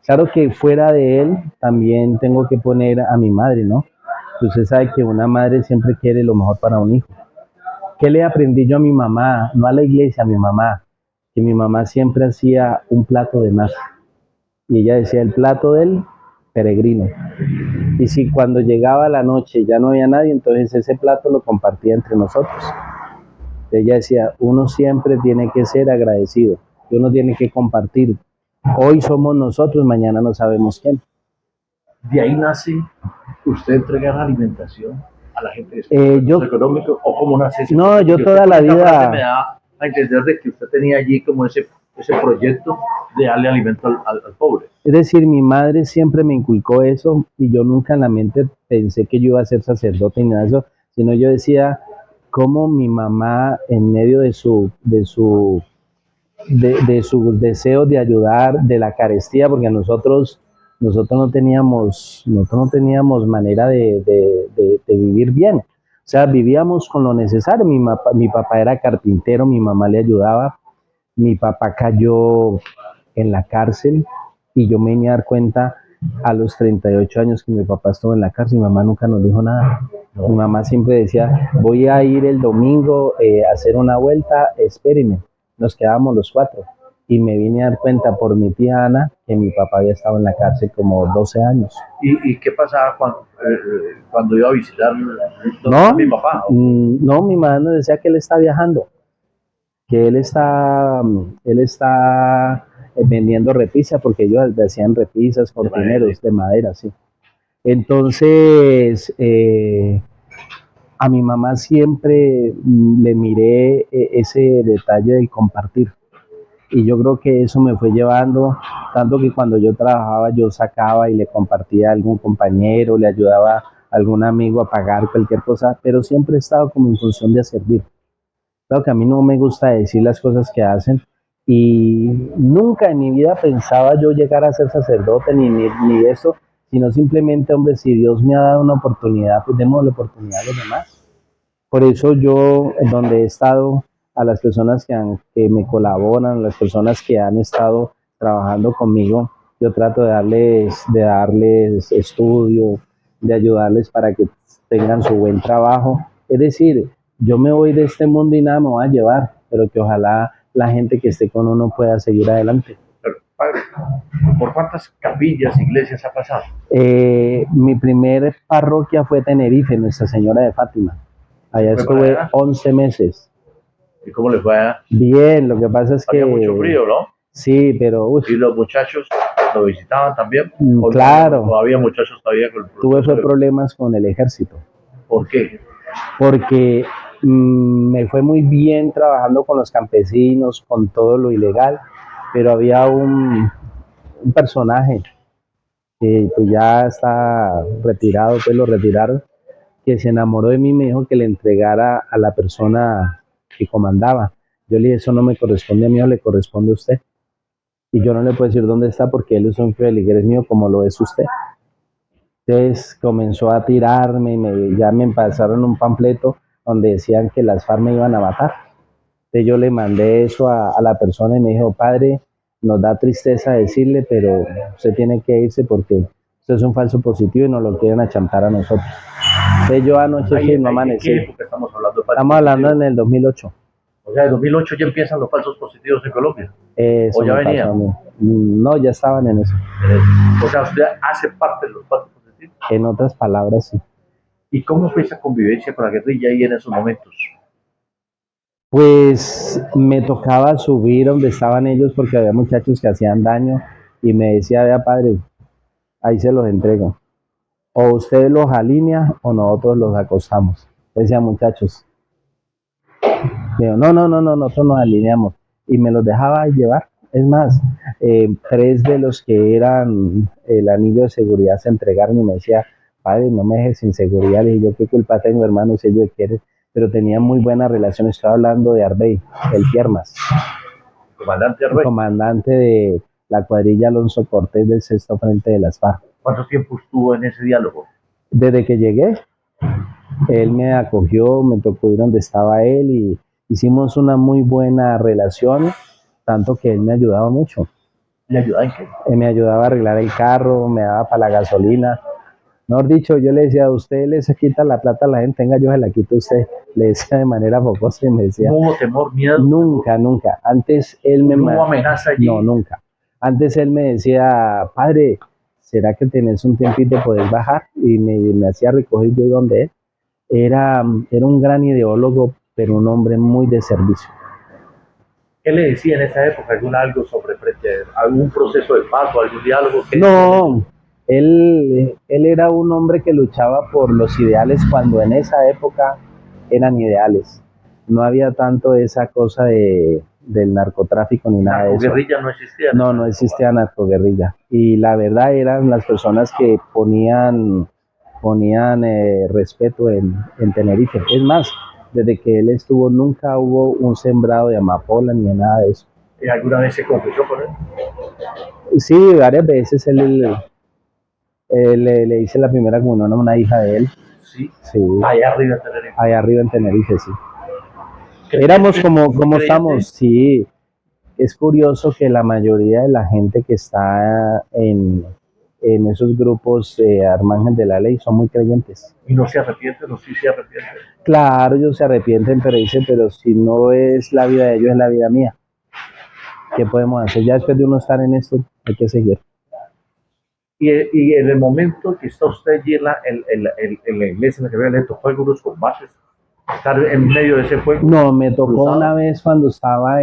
[SPEAKER 1] Claro que fuera de él también tengo que poner a mi madre, ¿no? Usted sabe que una madre siempre quiere lo mejor para un hijo. ¿Qué le aprendí yo a mi mamá? No a la iglesia, a mi mamá. Que mi mamá siempre hacía un plato de más. Y ella decía, el plato del peregrino. Y si cuando llegaba la noche ya no había nadie, entonces ese plato lo compartía entre nosotros. Ella decía, uno siempre tiene que ser agradecido, uno tiene que compartir. Hoy somos nosotros, mañana no sabemos quién.
[SPEAKER 2] De ahí nace usted entregar alimentación a la gente
[SPEAKER 1] yo,
[SPEAKER 2] económico, o cómo nace ese
[SPEAKER 1] no, yo toda la vida
[SPEAKER 2] me da a entender de que usted tenía allí como ese proyecto de darle alimento al pobre.
[SPEAKER 1] Es decir, mi madre siempre me inculcó eso y yo nunca en la mente pensé que yo iba a ser sacerdote ni nada de eso, sino yo decía cómo mi mamá en medio de su deseo de ayudar, de la carestía, porque nosotros no teníamos manera de vivir bien. O sea, vivíamos con lo necesario. Mi papá era carpintero, mi mamá le ayudaba. Mi papá cayó en la cárcel y yo me vine a dar cuenta a los 38 años que mi papá estuvo en la cárcel. Mi mamá nunca nos dijo nada. Mi mamá siempre decía, voy a ir el domingo a hacer una vuelta, espérenme. Nos quedábamos los 4 y me vine a dar cuenta por mi tía Ana que mi papá había estado en la cárcel como 12 años.
[SPEAKER 2] ¿Y qué pasaba cuando iba a visitar a mi papá?
[SPEAKER 1] No, mi mamá nos decía que él está viajando. que él está vendiendo repisas, porque ellos hacían repisas, cortineros de madera, sí. Entonces, a mi mamá siempre le miré ese detalle del compartir. Y yo creo que eso me fue llevando, tanto que cuando yo trabajaba yo sacaba y le compartía a algún compañero, le ayudaba a algún amigo a pagar cualquier cosa, pero siempre he estado como en función de servir. Claro que a mí no me gusta decir las cosas que hacen y nunca en mi vida pensaba yo llegar a ser sacerdote ni eso, sino simplemente, hombre, si Dios me ha dado una oportunidad, pues demos la oportunidad a los demás. Por eso yo, en donde he estado, a las personas que me colaboran, las personas que han estado trabajando conmigo, yo trato de darles estudio, de ayudarles para que tengan su buen trabajo. Es decir, yo me voy de este mundo y nada me va a llevar, pero que ojalá la gente que esté con uno pueda seguir adelante.
[SPEAKER 2] Pero, padre, ¿por cuántas capillas, iglesias ha pasado?
[SPEAKER 1] Mi primer parroquia fue Tenerife, Nuestra Señora de Fátima. Allá estuve 11 meses.
[SPEAKER 2] ¿Y cómo le fue allá?
[SPEAKER 1] Bien, lo que pasa es que...
[SPEAKER 2] Había mucho frío, ¿no?
[SPEAKER 1] Sí, pero...
[SPEAKER 2] ¿Y los muchachos lo visitaban también?
[SPEAKER 1] Claro.
[SPEAKER 2] ¿O había muchachos todavía con el
[SPEAKER 1] Tuve problemas con el ejército.
[SPEAKER 2] ¿Por qué?
[SPEAKER 1] Porque me fue muy bien trabajando con los campesinos, con todo lo ilegal, pero había un personaje que pues ya está retirado, pues lo retiraron, que se enamoró de mí y me dijo que le entregara a la persona que comandaba. Yo le dije, eso no me corresponde a mí, le corresponde a usted. Y yo no le puedo decir dónde está porque él es un feligres mío como lo es usted. Entonces comenzó a tirarme, ya me pasaron un panfleto donde decían que las FARC me iban a matar. Entonces yo le mandé eso a la persona y me dijo, padre, nos da tristeza decirle, pero usted tiene que irse porque usted es un falso positivo y nos lo quieren achantar a nosotros. Entonces yo anoche sí, no amanecí.
[SPEAKER 2] ¿De qué época estamos hablando?
[SPEAKER 1] Estamos hablando en el 2008.
[SPEAKER 2] O sea, en 2008 ya empiezan los falsos positivos en Colombia.
[SPEAKER 1] Eso
[SPEAKER 2] ¿O ya venían?
[SPEAKER 1] No, ya estaban en eso.
[SPEAKER 2] O sea, usted hace parte de los falsos positivos.
[SPEAKER 1] En otras palabras, sí.
[SPEAKER 2] ¿Y cómo fue esa convivencia con la guerrilla ahí en esos momentos?
[SPEAKER 1] Pues me tocaba subir donde estaban ellos porque había muchachos que hacían daño y me decía, vea padre, ahí se los entrego. O usted los alinea o nosotros los acostamos. Decía, muchachos. Digo, no, nosotros nos alineamos. Y me los dejaba llevar. Es más, 3 de los que eran el anillo de seguridad se entregaron y me decía, padre, no me dejes sin seguridad. Le dije, yo qué culpa tengo, hermano, si ellos quieren. Pero tenía muy buena relación. Estaba hablando de Arbey, el Piermas.
[SPEAKER 2] Comandante Arbey.
[SPEAKER 1] El comandante de la cuadrilla Alonso Cortés del Sexto Frente de las FARC.
[SPEAKER 2] ¿Cuánto tiempo estuvo en ese diálogo?
[SPEAKER 1] Desde que llegué, él me acogió, me tocó ir donde estaba él y hicimos una muy buena relación, tanto que él me ayudaba mucho.
[SPEAKER 2] ¿Le ayudaba en qué?
[SPEAKER 1] Me ayudaba a arreglar el carro, me daba para la gasolina. Mejor dicho, yo le decía, a usted le se quita la plata a la gente, venga, yo se la quito a usted. Le decía de manera focosa y me decía...
[SPEAKER 2] ¿No hubo temor, miedo?
[SPEAKER 1] Nunca. Antes él me...
[SPEAKER 2] ¿No hubo amenaza allí?
[SPEAKER 1] No, nunca. Antes él me decía, padre, ¿será que tenés un tiempito de poder bajar? Y me hacía recoger, yo iba donde él. Era un gran ideólogo, pero un hombre muy de servicio.
[SPEAKER 2] ¿Qué le decía en esa época? ¿Algo sobre algún proceso de paz o algún diálogo?
[SPEAKER 1] No, él era un hombre que luchaba por los ideales cuando en esa época eran ideales. No había tanto esa cosa del narcotráfico ni nada de eso.
[SPEAKER 2] ¿Narcoguerrilla no existía?
[SPEAKER 1] No existía narcoguerrilla. Y la verdad eran las personas que ponían respeto en Tenerife. Es más, desde que él estuvo nunca hubo un sembrado de amapola ni nada de eso.
[SPEAKER 2] ¿Y alguna vez se confesó con él?
[SPEAKER 1] Sí, varias veces le hice la primera comunión a una hija de él.
[SPEAKER 2] Sí. Allá arriba en Tenerife.
[SPEAKER 1] Allá arriba en Tenerife, sí. Éramos como estamos, sí. Es curioso que la mayoría de la gente que está en esos grupos al margen de la ley son muy creyentes.
[SPEAKER 2] ¿Y no se arrepienten o sí se arrepienten?
[SPEAKER 1] Claro, ellos se arrepienten, pero dicen, pero si no es la vida de ellos, es la vida mía. ¿Qué podemos hacer? Ya después de uno estar en esto, hay que seguir.
[SPEAKER 2] Y en el momento que está usted allí en la iglesia en la que le tocó algunos combates, estar en medio de ese fuego.
[SPEAKER 1] No, me tocó
[SPEAKER 2] cruzado.
[SPEAKER 1] una vez cuando estaba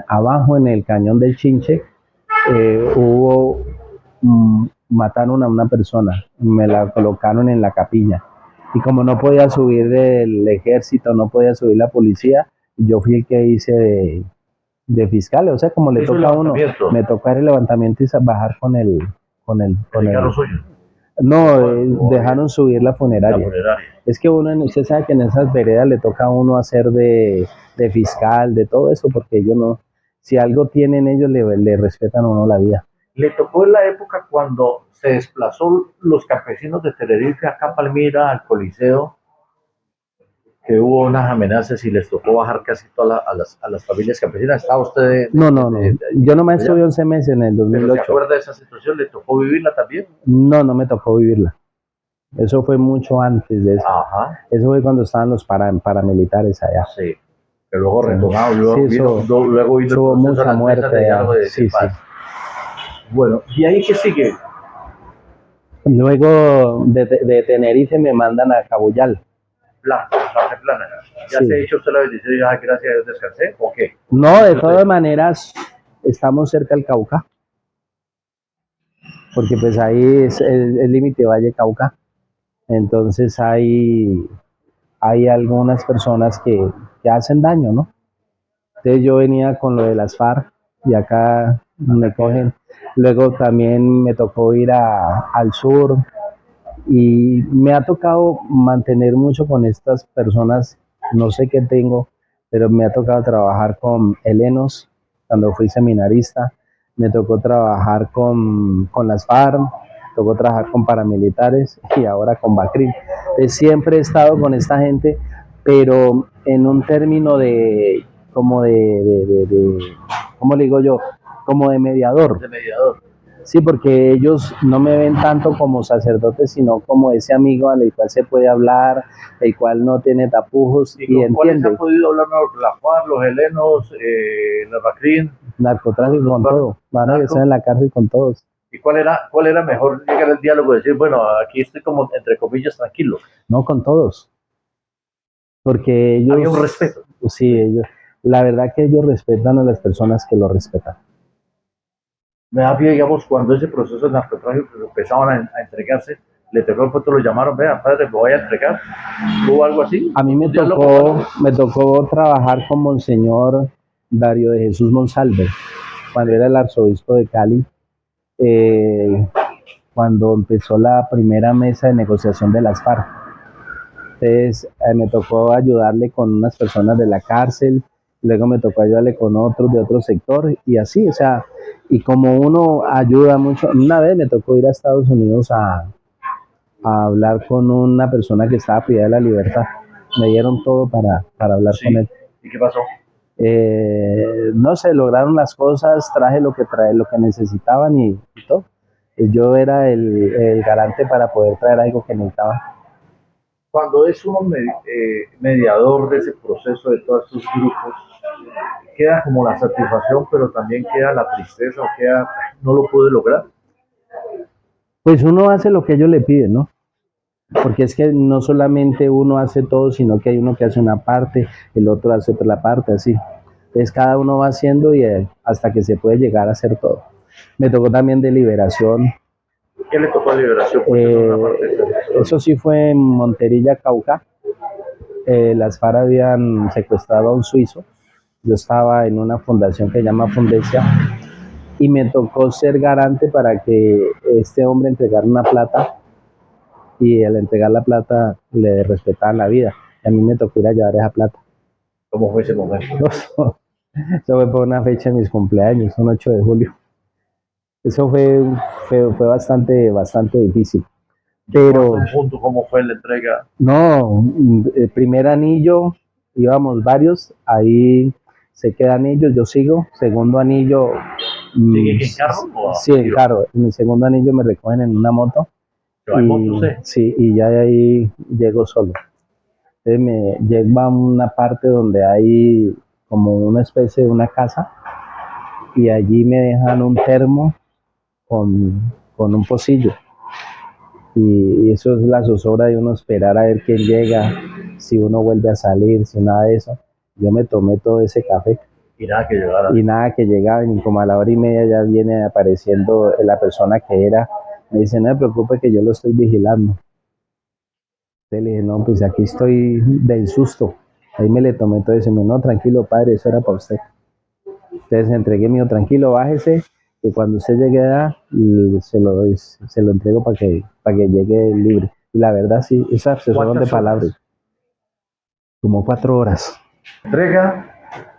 [SPEAKER 1] abajo en el cañón del Chinche, hubo, mataron a una persona, me la colocaron en la capilla. Y como no podía subir el ejército, no podía subir la policía, yo fui el que hice de fiscal, o sea, como le
[SPEAKER 2] Hizo el
[SPEAKER 1] toca a uno,
[SPEAKER 2] levantamiento.
[SPEAKER 1] me toca el levantamiento y bajar con el,
[SPEAKER 2] El carro suyo.
[SPEAKER 1] no,
[SPEAKER 2] O
[SPEAKER 1] dejaron subir la
[SPEAKER 2] la
[SPEAKER 1] funeraria.
[SPEAKER 2] funeraria.
[SPEAKER 1] Es que uno, usted sabe que en esas veredas le toca a uno hacer de fiscal, de todo eso, porque ellos no, si algo tienen ellos, le respetan a uno la vida.
[SPEAKER 2] Le tocó en la época cuando se desplazó los campesinos de Tenerife acá a Palmira, al Coliseo, que hubo unas amenazas y les tocó bajar casi todas a las familias campesinas. ¿Estaba usted?
[SPEAKER 1] No, yo nomás estuve 11 meses en el
[SPEAKER 2] ¿Pero se
[SPEAKER 1] 2008.
[SPEAKER 2] acuerda de esa situación? ¿Le tocó vivirla también?
[SPEAKER 1] No, no me tocó vivirla. Eso fue mucho antes de eso.
[SPEAKER 2] Ajá,
[SPEAKER 1] Eso fue cuando estaban los paramilitares allá.
[SPEAKER 2] sí. Que luego
[SPEAKER 1] Sí.
[SPEAKER 2] retomado, luego
[SPEAKER 1] Sí,
[SPEAKER 2] vino,
[SPEAKER 1] eso-
[SPEAKER 2] luego vino el
[SPEAKER 1] hubo
[SPEAKER 2] proceso
[SPEAKER 1] mucha
[SPEAKER 2] de las mesas
[SPEAKER 1] muerte
[SPEAKER 2] de
[SPEAKER 1] allá.
[SPEAKER 2] diálogo de
[SPEAKER 1] Sí,
[SPEAKER 2] paz. Bueno, ¿y ahí qué sigue?
[SPEAKER 1] Luego de Tenerife me mandan a Cabullal.
[SPEAKER 2] Parte plana. ¿Ya
[SPEAKER 1] Sí.
[SPEAKER 2] se ha hecho usted la bendición y gracias a Dios descansé? ¿O qué?
[SPEAKER 1] No, de todas maneras, estamos cerca del Cauca, porque pues ahí es el límite Valle Cauca. Entonces hay algunas personas que hacen daño, ¿no? Entonces yo venía con lo de las FARC y acá me cogen. Luego también me tocó ir al sur y me ha tocado mantener mucho con estas personas. No sé qué tengo, pero me ha tocado trabajar con helenos cuando fui seminarista. Me tocó trabajar con las FARC, me tocó trabajar con paramilitares y ahora con Bacrim. Siempre he estado con esta gente, pero en un término de, como ¿cómo le digo yo? Como de mediador.
[SPEAKER 2] De mediador.
[SPEAKER 1] Sí, porque ellos no me ven tanto como sacerdote, sino como ese amigo al cual se puede hablar, el cual no tiene tapujos
[SPEAKER 2] ¿Y
[SPEAKER 1] y
[SPEAKER 2] con cuáles
[SPEAKER 1] entiende.
[SPEAKER 2] ha podido hablar la FARC, los helenos, la Bacrim?
[SPEAKER 1] Narcotráfico con todo. Van a que están en la cárcel con todos.
[SPEAKER 2] ¿Y cuál era mejor llegar al diálogo y decir, bueno, aquí estoy como, entre comillas, tranquilo?
[SPEAKER 1] No con todos. Porque ellos...
[SPEAKER 2] Había un respeto.
[SPEAKER 1] Sí, ellos... La verdad que ellos respetan a las personas que lo respetan.
[SPEAKER 2] Me da pie, digamos, cuando ese proceso de narcotráfico empezaban a entregarse, le tocó el pronto lo llamaron, vea, padre, me voy a entregar. ¿Hubo algo así?
[SPEAKER 1] A mí me tocó trabajar con Monseñor Dario de Jesús Monsalve, cuando era el arzobispo de Cali, cuando empezó la primera mesa de negociación de las FARC. Entonces me tocó ayudarle con unas personas de la cárcel, luego me tocó ayudarle con otros de otro sector y así, o sea, y como uno ayuda mucho, una vez me tocó ir a Estados Unidos a hablar con una persona que estaba privada de la libertad. Me dieron todo para hablar con él.
[SPEAKER 2] ¿Y qué pasó?
[SPEAKER 1] No se lograron las cosas, traje lo que necesitaban y todo. Yo era el garante para poder traer algo que necesitaban.
[SPEAKER 2] Cuando es uno mediador de ese proceso de todos estos grupos, queda como la satisfacción, pero también queda la tristeza, o queda, no lo pude lograr.
[SPEAKER 1] Pues uno hace lo que ellos le piden, ¿no? Porque es que no solamente uno hace todo, sino que hay uno que hace una parte, el otro hace otra parte, así. Entonces cada uno va haciendo y hasta que se puede llegar a hacer todo. Me tocó también de liberación.
[SPEAKER 2] ¿Qué le tocó a Liberación?
[SPEAKER 1] Eso sí fue en Monterilla, Cauca. Las FARC habían secuestrado a un suizo. Yo estaba en una fundación que se llama Fundecia y me tocó ser garante para que este hombre entregara una plata y al entregar la plata le respetaban la vida. Y a mí me tocó ir a llevar esa plata.
[SPEAKER 2] ¿Cómo fue ese momento?
[SPEAKER 1] Eso fue por una fecha de mis cumpleaños, un 8 de julio. Eso fue bastante difícil. Pero,
[SPEAKER 2] ¿Cómo fue la entrega?
[SPEAKER 1] No, el primer anillo, íbamos varios, ahí se quedan ellos, yo sigo. Segundo anillo,
[SPEAKER 2] ¿sigue en carro?
[SPEAKER 1] Sí, en carro. En el segundo anillo me recogen en una moto. Sí, y ya de ahí llego solo. Entonces me llevo a una parte donde hay como una especie de una casa y allí me dejan un termo con un pocillo. y eso es la zozobra de uno esperar a ver quién llega, si uno vuelve a salir, si nada de eso. Yo me tomé todo ese café
[SPEAKER 2] Y nada que llegara.
[SPEAKER 1] y nada que llegaba, y como a la hora y media ya viene apareciendo la persona que era. Me dice, no se preocupe que yo lo estoy vigilando. Entonces le dije, no, pues aquí estoy del susto. Ahí me le tomé todo eso y me dijo, no, tranquilo padre, eso era para usted. Entonces entregué, mío, tranquilo, bájese, y cuando usted llegue allá, se lo entrego para que llegue libre. Y la verdad sí, esas se fueron de
[SPEAKER 2] ¿Cuántas horas?
[SPEAKER 1] palabras, como 4 horas.
[SPEAKER 2] Entrega,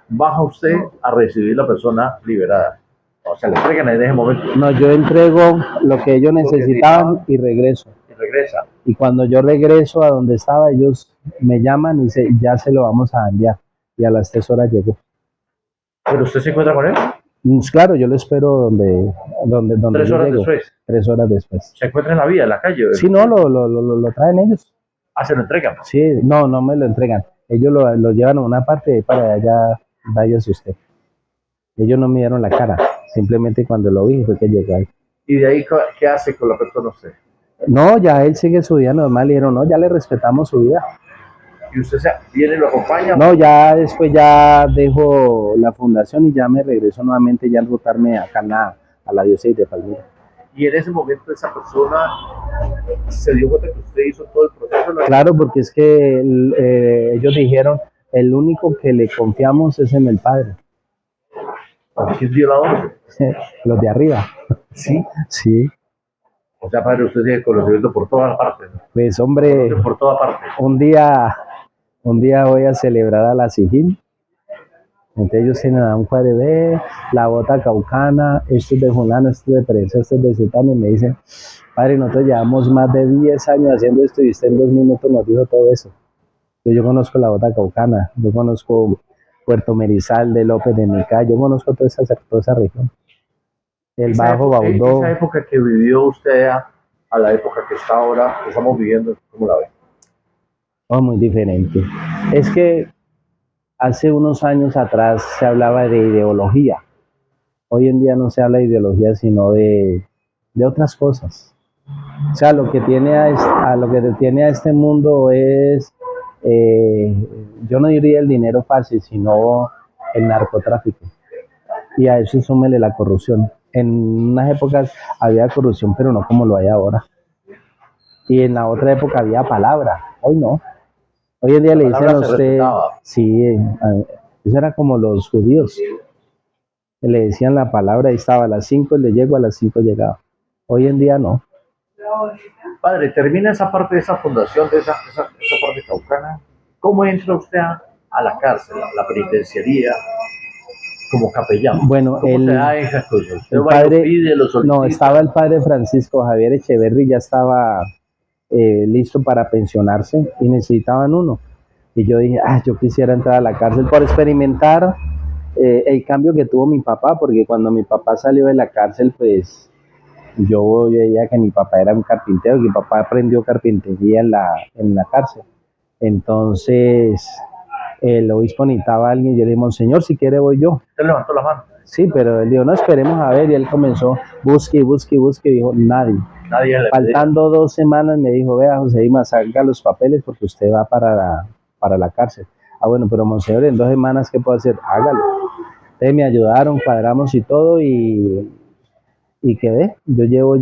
[SPEAKER 2] baja usted a recibir la persona liberada. O sea, le entregan en ese momento
[SPEAKER 1] No, yo entrego lo que ellos necesitaban y regreso.
[SPEAKER 2] y regresa.
[SPEAKER 1] Y cuando yo regreso a donde estaba, ellos me llaman y dicen, ya se lo vamos a enviar. Y a las 3 horas llegó.
[SPEAKER 2] ¿Pero usted se encuentra con él?
[SPEAKER 1] Pues claro, yo lo espero donde
[SPEAKER 2] 3
[SPEAKER 1] yo
[SPEAKER 2] horas
[SPEAKER 1] llego.
[SPEAKER 2] después.
[SPEAKER 1] 3 horas después.
[SPEAKER 2] ¿Se encuentra en la vía, en la calle?
[SPEAKER 1] Sí, no, lo traen ellos.
[SPEAKER 2] Ah, se lo entregan.
[SPEAKER 1] Sí, no, no me lo entregan. Ellos lo llevan a una parte y para allá, váyase usted. Ellos no me dieron la cara. Simplemente cuando lo vi fue que llegó ahí.
[SPEAKER 2] ¿Y de ahí qué hace con la persona usted?
[SPEAKER 1] No, ya él sigue su vida normal. Y dijeron, no, ya le respetamos su vida.
[SPEAKER 2] ¿Y usted viene y lo acompaña?
[SPEAKER 1] No, ya después ya dejo la fundación y ya me regreso nuevamente ya a enrutarme acá a la diócesis de Palmira.
[SPEAKER 2] Y en ese momento esa persona se dio cuenta que usted hizo todo el proceso.
[SPEAKER 1] Claro, porque es que ellos dijeron, el único que le confiamos es en el Padre.
[SPEAKER 2] ¿Quién dio la orden?
[SPEAKER 1] Los de arriba.
[SPEAKER 2] Sí.
[SPEAKER 1] Sí.
[SPEAKER 2] O sea, padre, usted tiene conocimiento por todas partes.
[SPEAKER 1] Pues hombre,
[SPEAKER 2] Por todas partes.
[SPEAKER 1] un día voy a celebrar a la Sijín. Entonces ellos tienen a un padre, ve, la bota caucana, esto es de fulano, esto es de prensa, esto es de sultano, y me dicen, padre, nosotros llevamos más de 10 años haciendo esto y usted en 2 minutos nos dijo todo eso. Yo conozco la bota caucana, yo conozco Puerto Merizalde, López de Nica, yo conozco toda esa región. El Bajo Baudó.
[SPEAKER 2] Esa época que vivió usted a la época que está ahora, que estamos viviendo, ¿cómo la ve?
[SPEAKER 1] Oh, muy diferente. Es que hace unos años atrás se hablaba de ideología. Hoy en día no se habla de ideología, sino de otras cosas. O sea, lo que tiene lo que detiene a este mundo es, yo no diría el dinero fácil, sino el narcotráfico. Y a eso súmele la corrupción. En unas épocas había corrupción, pero no como lo hay ahora. Y en la otra época había palabra, hoy no. Hoy en día le dicen a usted, sí, eso era como los judíos. Le decían la palabra y estaba a las 5 le llego, a las 5 llegaba. Hoy en día no.
[SPEAKER 2] Padre, termina esa parte de esa fundación, de esa parte caucana. ¿Cómo entra usted a la cárcel, a la penitenciaría, como capellán?
[SPEAKER 1] Bueno,
[SPEAKER 2] ¿Cómo se da esas cosas?
[SPEAKER 1] El padre, no, estaba el padre Francisco Javier Echeverri, ya estaba listo para pensionarse y necesitaban uno. Y yo dije, yo quisiera entrar a la cárcel por experimentar el cambio que tuvo mi papá, porque cuando mi papá salió de la cárcel, pues yo veía que mi papá era un carpintero, que mi papá aprendió carpintería en la cárcel. Entonces, el obispo necesitaba a alguien, y yo le dije, Monseñor, si quiere voy yo.
[SPEAKER 2] ¿Usted levantó la mano?
[SPEAKER 1] Sí, pero él dijo, no, esperemos a ver, y él comenzó, busque, y dijo, nadie. Faltando 2 semanas me dijo, vea, José Ima, salga los papeles porque usted va para la cárcel. Bueno, pero Monseñor, en 2 semanas, ¿qué puedo hacer? Hágalo. Entonces me ayudaron, cuadramos y todo, y quedé. Yo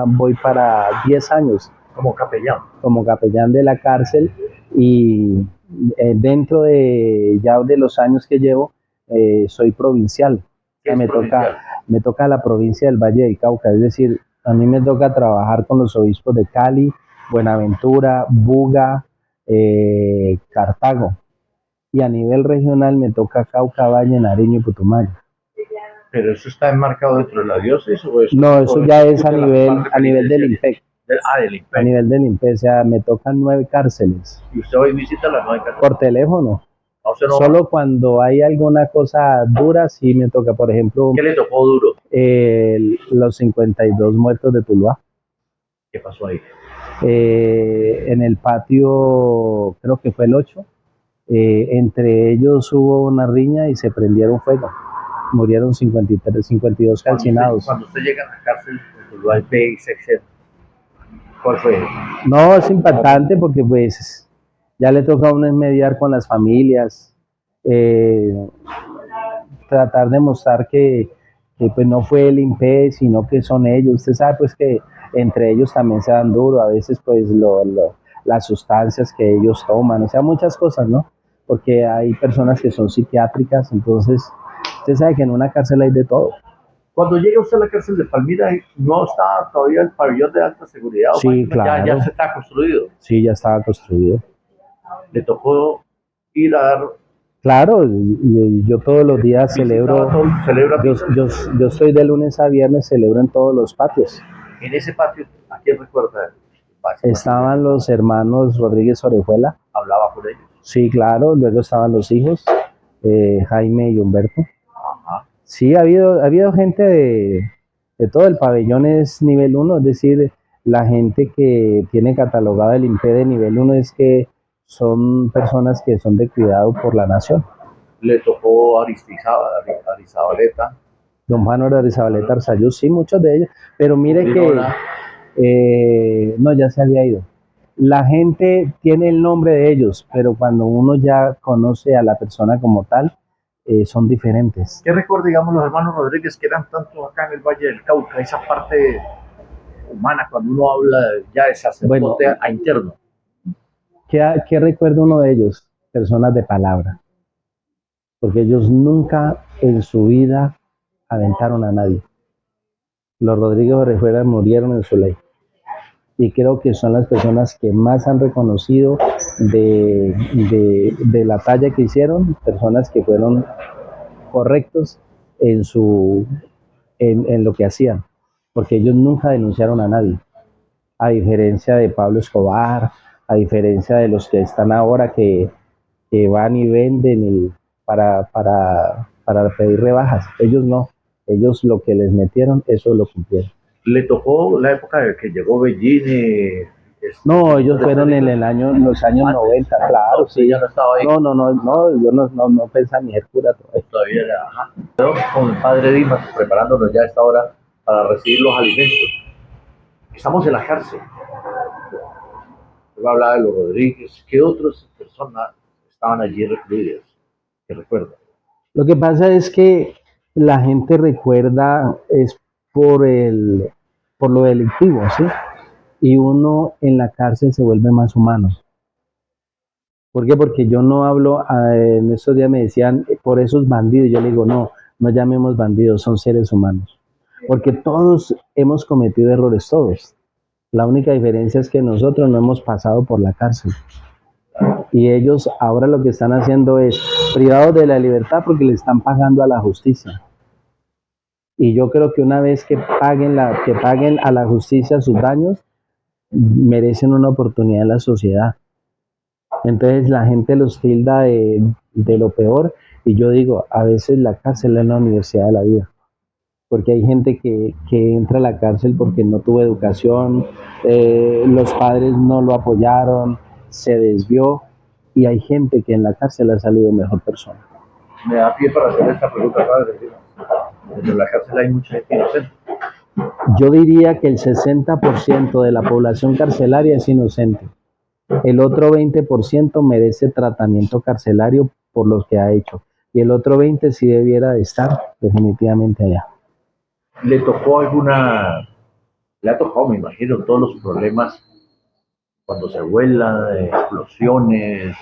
[SPEAKER 1] voy para 10 años.
[SPEAKER 2] Como capellán.
[SPEAKER 1] Como capellán de la cárcel, y dentro de los años que llevo, soy provincial. Me toca la provincia del Valle del Cauca, es decir, a mí me toca trabajar con los obispos de Cali, Buenaventura, Buga, Cartago. Y a nivel regional me toca Cauca, Valle, Nariño y Putumayo.
[SPEAKER 2] ¿Pero eso está enmarcado dentro de la diócesis o eso?
[SPEAKER 1] No, eso ya es a nivel del IMPEC.
[SPEAKER 2] Del IMPEC.
[SPEAKER 1] A nivel del IMPEC, o sea, me tocan 9 cárceles.
[SPEAKER 2] ¿Y usted hoy visita las 9 cárceles?
[SPEAKER 1] Por teléfono.
[SPEAKER 2] No,
[SPEAKER 1] solo cuando hay alguna cosa dura, sí me toca. Por ejemplo,
[SPEAKER 2] ¿qué le tocó duro?
[SPEAKER 1] Los 52 muertos de Tuluá.
[SPEAKER 2] ¿Qué pasó ahí?
[SPEAKER 1] En el patio, creo que fue el 8, entre ellos hubo una riña y se prendieron fuego. Murieron 52 calcinados.
[SPEAKER 2] Cuando usted llega a la cárcel de Tuluá, ve y se excede. ¿Cuál fue?
[SPEAKER 1] No, es impactante porque pues ya le toca a uno es mediar con las familias, eh, tratar de mostrar que, pues no fue el INPE, sino que son ellos. Usted sabe pues que entre ellos también se dan duro, a veces pues las sustancias que ellos toman, o sea, muchas cosas, ¿no? Porque hay personas que son psiquiátricas, entonces usted sabe que en una cárcel hay de todo.
[SPEAKER 2] Cuando llega usted a la cárcel de Palmira, no está todavía el pabellón de alta seguridad, o
[SPEAKER 1] Sí,
[SPEAKER 2] máxima, ya
[SPEAKER 1] claro,
[SPEAKER 2] se está construido.
[SPEAKER 1] sí, ya estaba construido.
[SPEAKER 2] Le tocó ir a dar
[SPEAKER 1] Claro, y yo todos los días
[SPEAKER 2] visita a
[SPEAKER 1] celebro,
[SPEAKER 2] todo, celebra
[SPEAKER 1] yo,
[SPEAKER 2] misa.
[SPEAKER 1] yo, yo estoy de lunes a viernes, celebro en todos los patios.
[SPEAKER 2] En ese patio, ¿a quién recuerda?
[SPEAKER 1] Estaban los hermanos Rodríguez Orejuela,
[SPEAKER 2] Hablaba por ellos.
[SPEAKER 1] sí, claro, luego estaban los hijos, Jaime y Humberto.
[SPEAKER 2] Ajá.
[SPEAKER 1] Sí, ha habido gente de todo, el pabellón es nivel uno, es decir, la gente que tiene catalogado el INPE de nivel uno es que son personas que son de cuidado por la nación.
[SPEAKER 2] Le tocó Arizabaleta,
[SPEAKER 1] Don Juan Zabaleta Arzayus, sí, muchos de ellos, pero mire que
[SPEAKER 2] Lirona,
[SPEAKER 1] no, ya se había ido. La gente tiene el nombre de ellos, pero cuando uno ya conoce a la persona como tal, son diferentes.
[SPEAKER 2] ¿qué recuerda, digamos, los hermanos Rodríguez que eran tanto acá en el Valle del Cauca, esa parte humana, cuando uno habla ya de sacerdote
[SPEAKER 1] Bueno,
[SPEAKER 2] a interno?
[SPEAKER 1] ¿Qué recuerda uno de ellos? Personas de palabra, porque ellos nunca en su vida aventaron a nadie. Los Rodríguez Orejuela murieron en su ley. Y creo que son las personas que más han reconocido de la talla que hicieron, personas que fueron correctos en lo que hacían, porque ellos nunca denunciaron a nadie, a diferencia de Pablo Escobar, a diferencia de los que están ahora que van y venden para pedir rebajas. Ellos no, ellos lo que les metieron, eso lo cumplieron.
[SPEAKER 2] Le tocó la época de que llegó Bellini.
[SPEAKER 1] No, ellos fueron en los años
[SPEAKER 2] Antes.
[SPEAKER 1] 90, claro,
[SPEAKER 2] No,
[SPEAKER 1] sí.
[SPEAKER 2] ya no estaba ahí.
[SPEAKER 1] No, yo no pensaba ni ser cura todavía.
[SPEAKER 2] Todavía era. Ajá. Pero con el padre Dimas, preparándonos ya a esta hora para recibir los alimentos. Estamos en la cárcel. Yo hablaba de los Rodríguez. ¿Qué otras personas estaban allí recluidas? ¿Qué recuerda?
[SPEAKER 1] Lo que pasa es que la gente recuerda es por lo delictivo, ¿sí? Y uno en la cárcel se vuelve más humano. ¿Por qué? Porque yo no hablo, en estos días me decían, por esos bandidos, yo le digo, no, no llamemos bandidos, son seres humanos. Porque todos hemos cometido errores, todos. La única diferencia es que nosotros no hemos pasado por la cárcel. Y ellos ahora lo que están haciendo es privados de la libertad porque le están pagando a la justicia. Y yo creo que una vez que paguen a la justicia sus daños, merecen una oportunidad en la sociedad. Entonces la gente los tilda de lo peor y yo digo, a veces la cárcel es la universidad de la vida, porque hay gente que entra a la cárcel porque no tuvo educación, los padres no lo apoyaron, se desvió y hay gente que en la cárcel ha salido mejor persona.
[SPEAKER 2] Me da pie para hacer esta pregunta, padre. En la cárcel hay mucha gente inocente.
[SPEAKER 1] Yo diría que el 60% de la población carcelaria es inocente. El otro 20% merece tratamiento carcelario por lo que ha hecho. Y el otro 20% sí debiera de estar definitivamente allá.
[SPEAKER 2] Le ha tocado, me imagino, todos los problemas cuando se vuela, explosiones,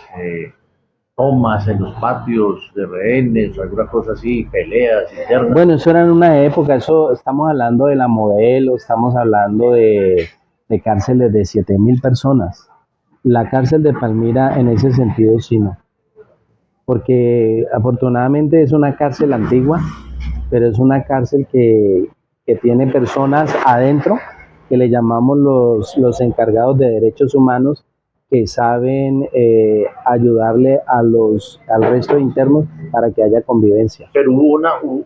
[SPEAKER 2] tomas en los patios de rehenes o alguna cosa así, peleas internas.
[SPEAKER 1] Bueno, eso era en una época, eso estamos hablando de la Modelo, estamos hablando de cárceles de 7.000 personas. La cárcel de Palmira en ese sentido sí no, porque afortunadamente es una cárcel antigua, pero es una cárcel que tiene personas adentro que le llamamos los encargados de derechos humanos que saben ayudarle al resto de internos para que haya convivencia.
[SPEAKER 2] Pero hubo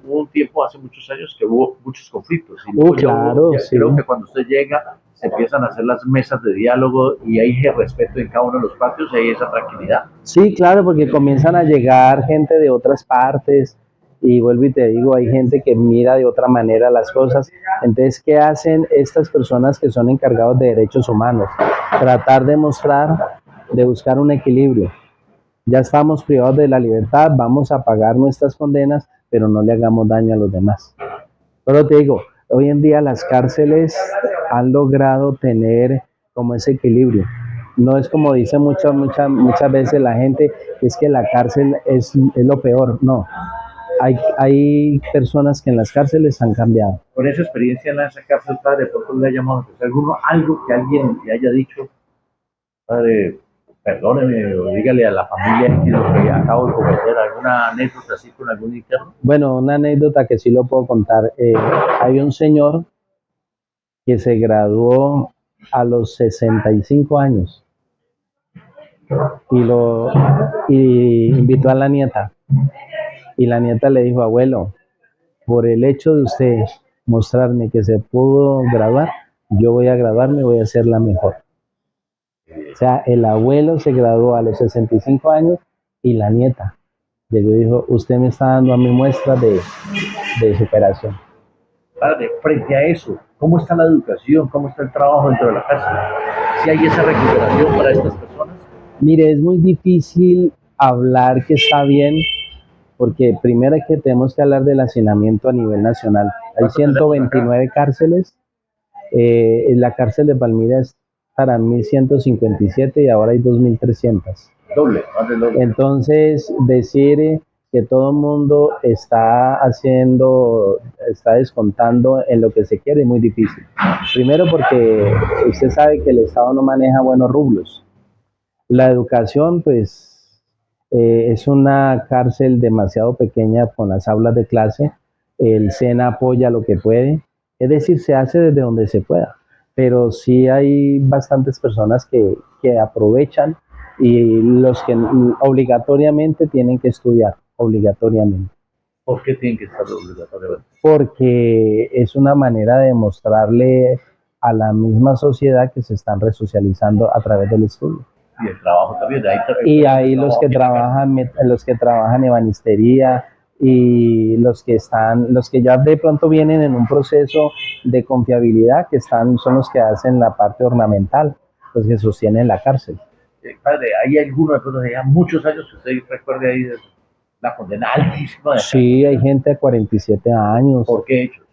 [SPEAKER 2] un tiempo hace muchos años que hubo muchos conflictos. Y
[SPEAKER 1] Claro, sí.
[SPEAKER 2] creo que cuando usted llega se empiezan a hacer las mesas de diálogo y hay respeto en cada uno de los patios y hay esa tranquilidad.
[SPEAKER 1] Sí, claro, porque comienzan a llegar gente de otras partes y vuelvo y te digo, hay gente que mira de otra manera las cosas. Entonces, ¿qué hacen estas personas que son encargados de derechos humanos? Tratar de mostrar, de buscar un equilibrio. Ya estamos privados de la libertad, vamos a pagar nuestras condenas, pero no le hagamos daño a los demás. Pero te digo, hoy en día las cárceles han logrado tener como ese equilibrio. No es como dice muchas veces la gente, es que la cárcel es lo peor. No, hay personas que en las cárceles han cambiado.
[SPEAKER 2] Con esa experiencia en esa cárcel, padre, ¿por qué le ha llamado a atención alguno? Algo que alguien le haya dicho, padre, perdóneme, o dígale a la familia que lo que acabo de cometer, alguna anécdota así con algún interno.
[SPEAKER 1] Bueno, una anécdota que sí lo puedo contar. Hay un señor que se graduó a los 65 años y invitó a la nieta. Y la nieta le dijo, abuelo, por el hecho de usted mostrarme que se pudo graduar, yo voy a graduarme, voy a ser la mejor. O sea, el abuelo se graduó a los 65 años y la nieta llegó y dijo, usted me está dando a mí muestras de superación.
[SPEAKER 2] Padre, frente a eso, ¿cómo está la educación? ¿Cómo está el trabajo dentro de la cárcel? ¿Si hay esa recuperación para estas personas?
[SPEAKER 1] Mire, es muy difícil hablar que está bien, porque primero es que tenemos que hablar del hacinamiento a nivel nacional. Hay 129 cárceles, la cárcel de Palmira es para 1.157 y ahora hay 2.300.
[SPEAKER 2] Doble, más del doble.
[SPEAKER 1] Entonces, decir que todo el mundo está descontando en lo que se quiere es muy difícil. Primero porque usted sabe que el Estado no maneja buenos rublos. La educación, pues, es una cárcel demasiado pequeña con las aulas de clase. El SENA apoya lo que puede. Es decir, se hace desde donde se pueda. Pero sí hay bastantes personas que aprovechan y los que obligatoriamente tienen que estudiar, obligatoriamente.
[SPEAKER 2] ¿Por qué tienen que estar obligatoriamente?
[SPEAKER 1] Porque es una manera de mostrarle a la misma sociedad que se están resocializando a través del estudio.
[SPEAKER 2] Y el trabajo también.
[SPEAKER 1] Y ahí los que trabajan en ebanistería y los que ya de pronto vienen en un proceso de confiabilidad, son los que hacen la parte ornamental, los que sostienen la cárcel.
[SPEAKER 2] Padre, ¿hay alguno de pronto de ya muchos años que usted recuerde ahí de la condena altísima?
[SPEAKER 1] Sí, hay gente de 47 años.
[SPEAKER 2] ¿Por qué hechos?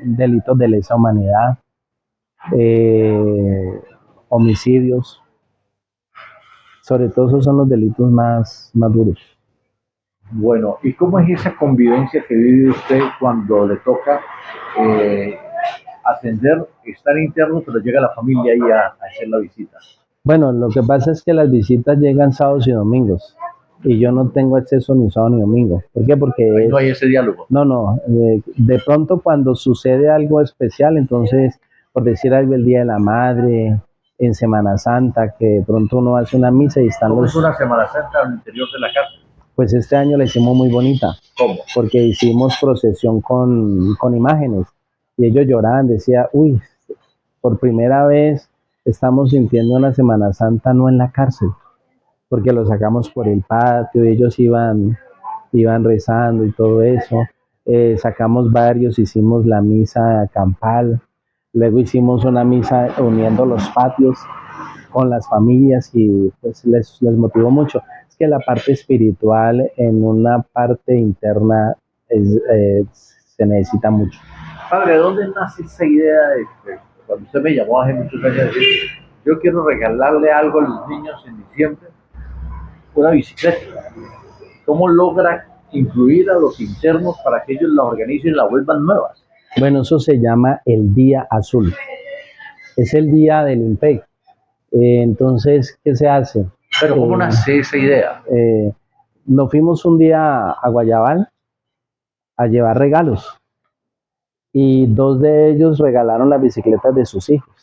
[SPEAKER 1] Delitos de lesa humanidad, homicidios. Sobre todo esos son los delitos más duros.
[SPEAKER 2] Bueno, ¿y cómo es esa convivencia que vive usted cuando le toca atender, estar interno, pero llega la familia ahí a hacer la visita?
[SPEAKER 1] Bueno, lo que pasa es que las visitas llegan sábados y domingos y yo no tengo acceso ni sábado ni domingo. ¿Por qué? Porque
[SPEAKER 2] no hay ese diálogo.
[SPEAKER 1] No, de pronto cuando sucede algo especial, entonces, por decir algo, el Día de la Madre, en Semana Santa, que de pronto uno hace una misa y están
[SPEAKER 2] ¿Cómo es una Semana Santa al interior de la cárcel?
[SPEAKER 1] Pues este año la hicimos muy bonita.
[SPEAKER 2] ¿Cómo?
[SPEAKER 1] Porque hicimos procesión con imágenes y ellos lloraban, decía, uy, por primera vez estamos sintiendo una Semana Santa no en la cárcel, porque lo sacamos por el patio, ellos iban rezando y todo eso. Sacamos varios, hicimos la misa campal, luego hicimos una misa uniendo los patios con las familias y pues les motivó mucho. Es que la parte espiritual en una parte interna se necesita mucho.
[SPEAKER 2] Padre, ¿de dónde nace esa idea de cuando usted me llamó hace muchos años, decir, yo quiero regalarle algo a los niños en diciembre, una bicicleta? ¿Cómo logra incluir a los internos para que ellos la organicen y la vuelvan nuevas?
[SPEAKER 1] Bueno, eso se llama el Día Azul. Es el día del IMPEC. Entonces, ¿qué se hace?
[SPEAKER 2] Pero ¿cómo nace esa idea?
[SPEAKER 1] Nos fuimos un día a Guayabal a llevar regalos y dos de ellos regalaron las bicicletas de sus hijos.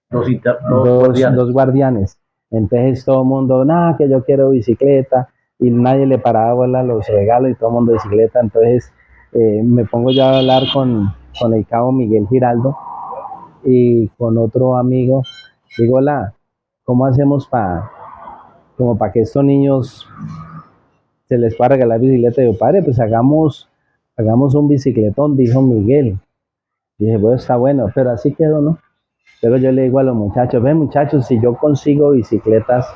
[SPEAKER 1] Dos guardianes. Entonces todo el mundo, nada, que yo quiero bicicleta, y nadie le paraba bola los regalos y todo el mundo bicicleta. Entonces me pongo ya a hablar con el cabo Miguel Giraldo y con otro amigo. Digo, hola, ¿cómo hacemos como para que estos niños se les puede regalar bicicleta. Y yo, padre, pues hagamos un bicicletón, dijo Miguel. Dije, bueno, está bueno, pero así quedó, ¿no? Pero yo le digo a los muchachos, ven muchachos, si yo consigo bicicletas,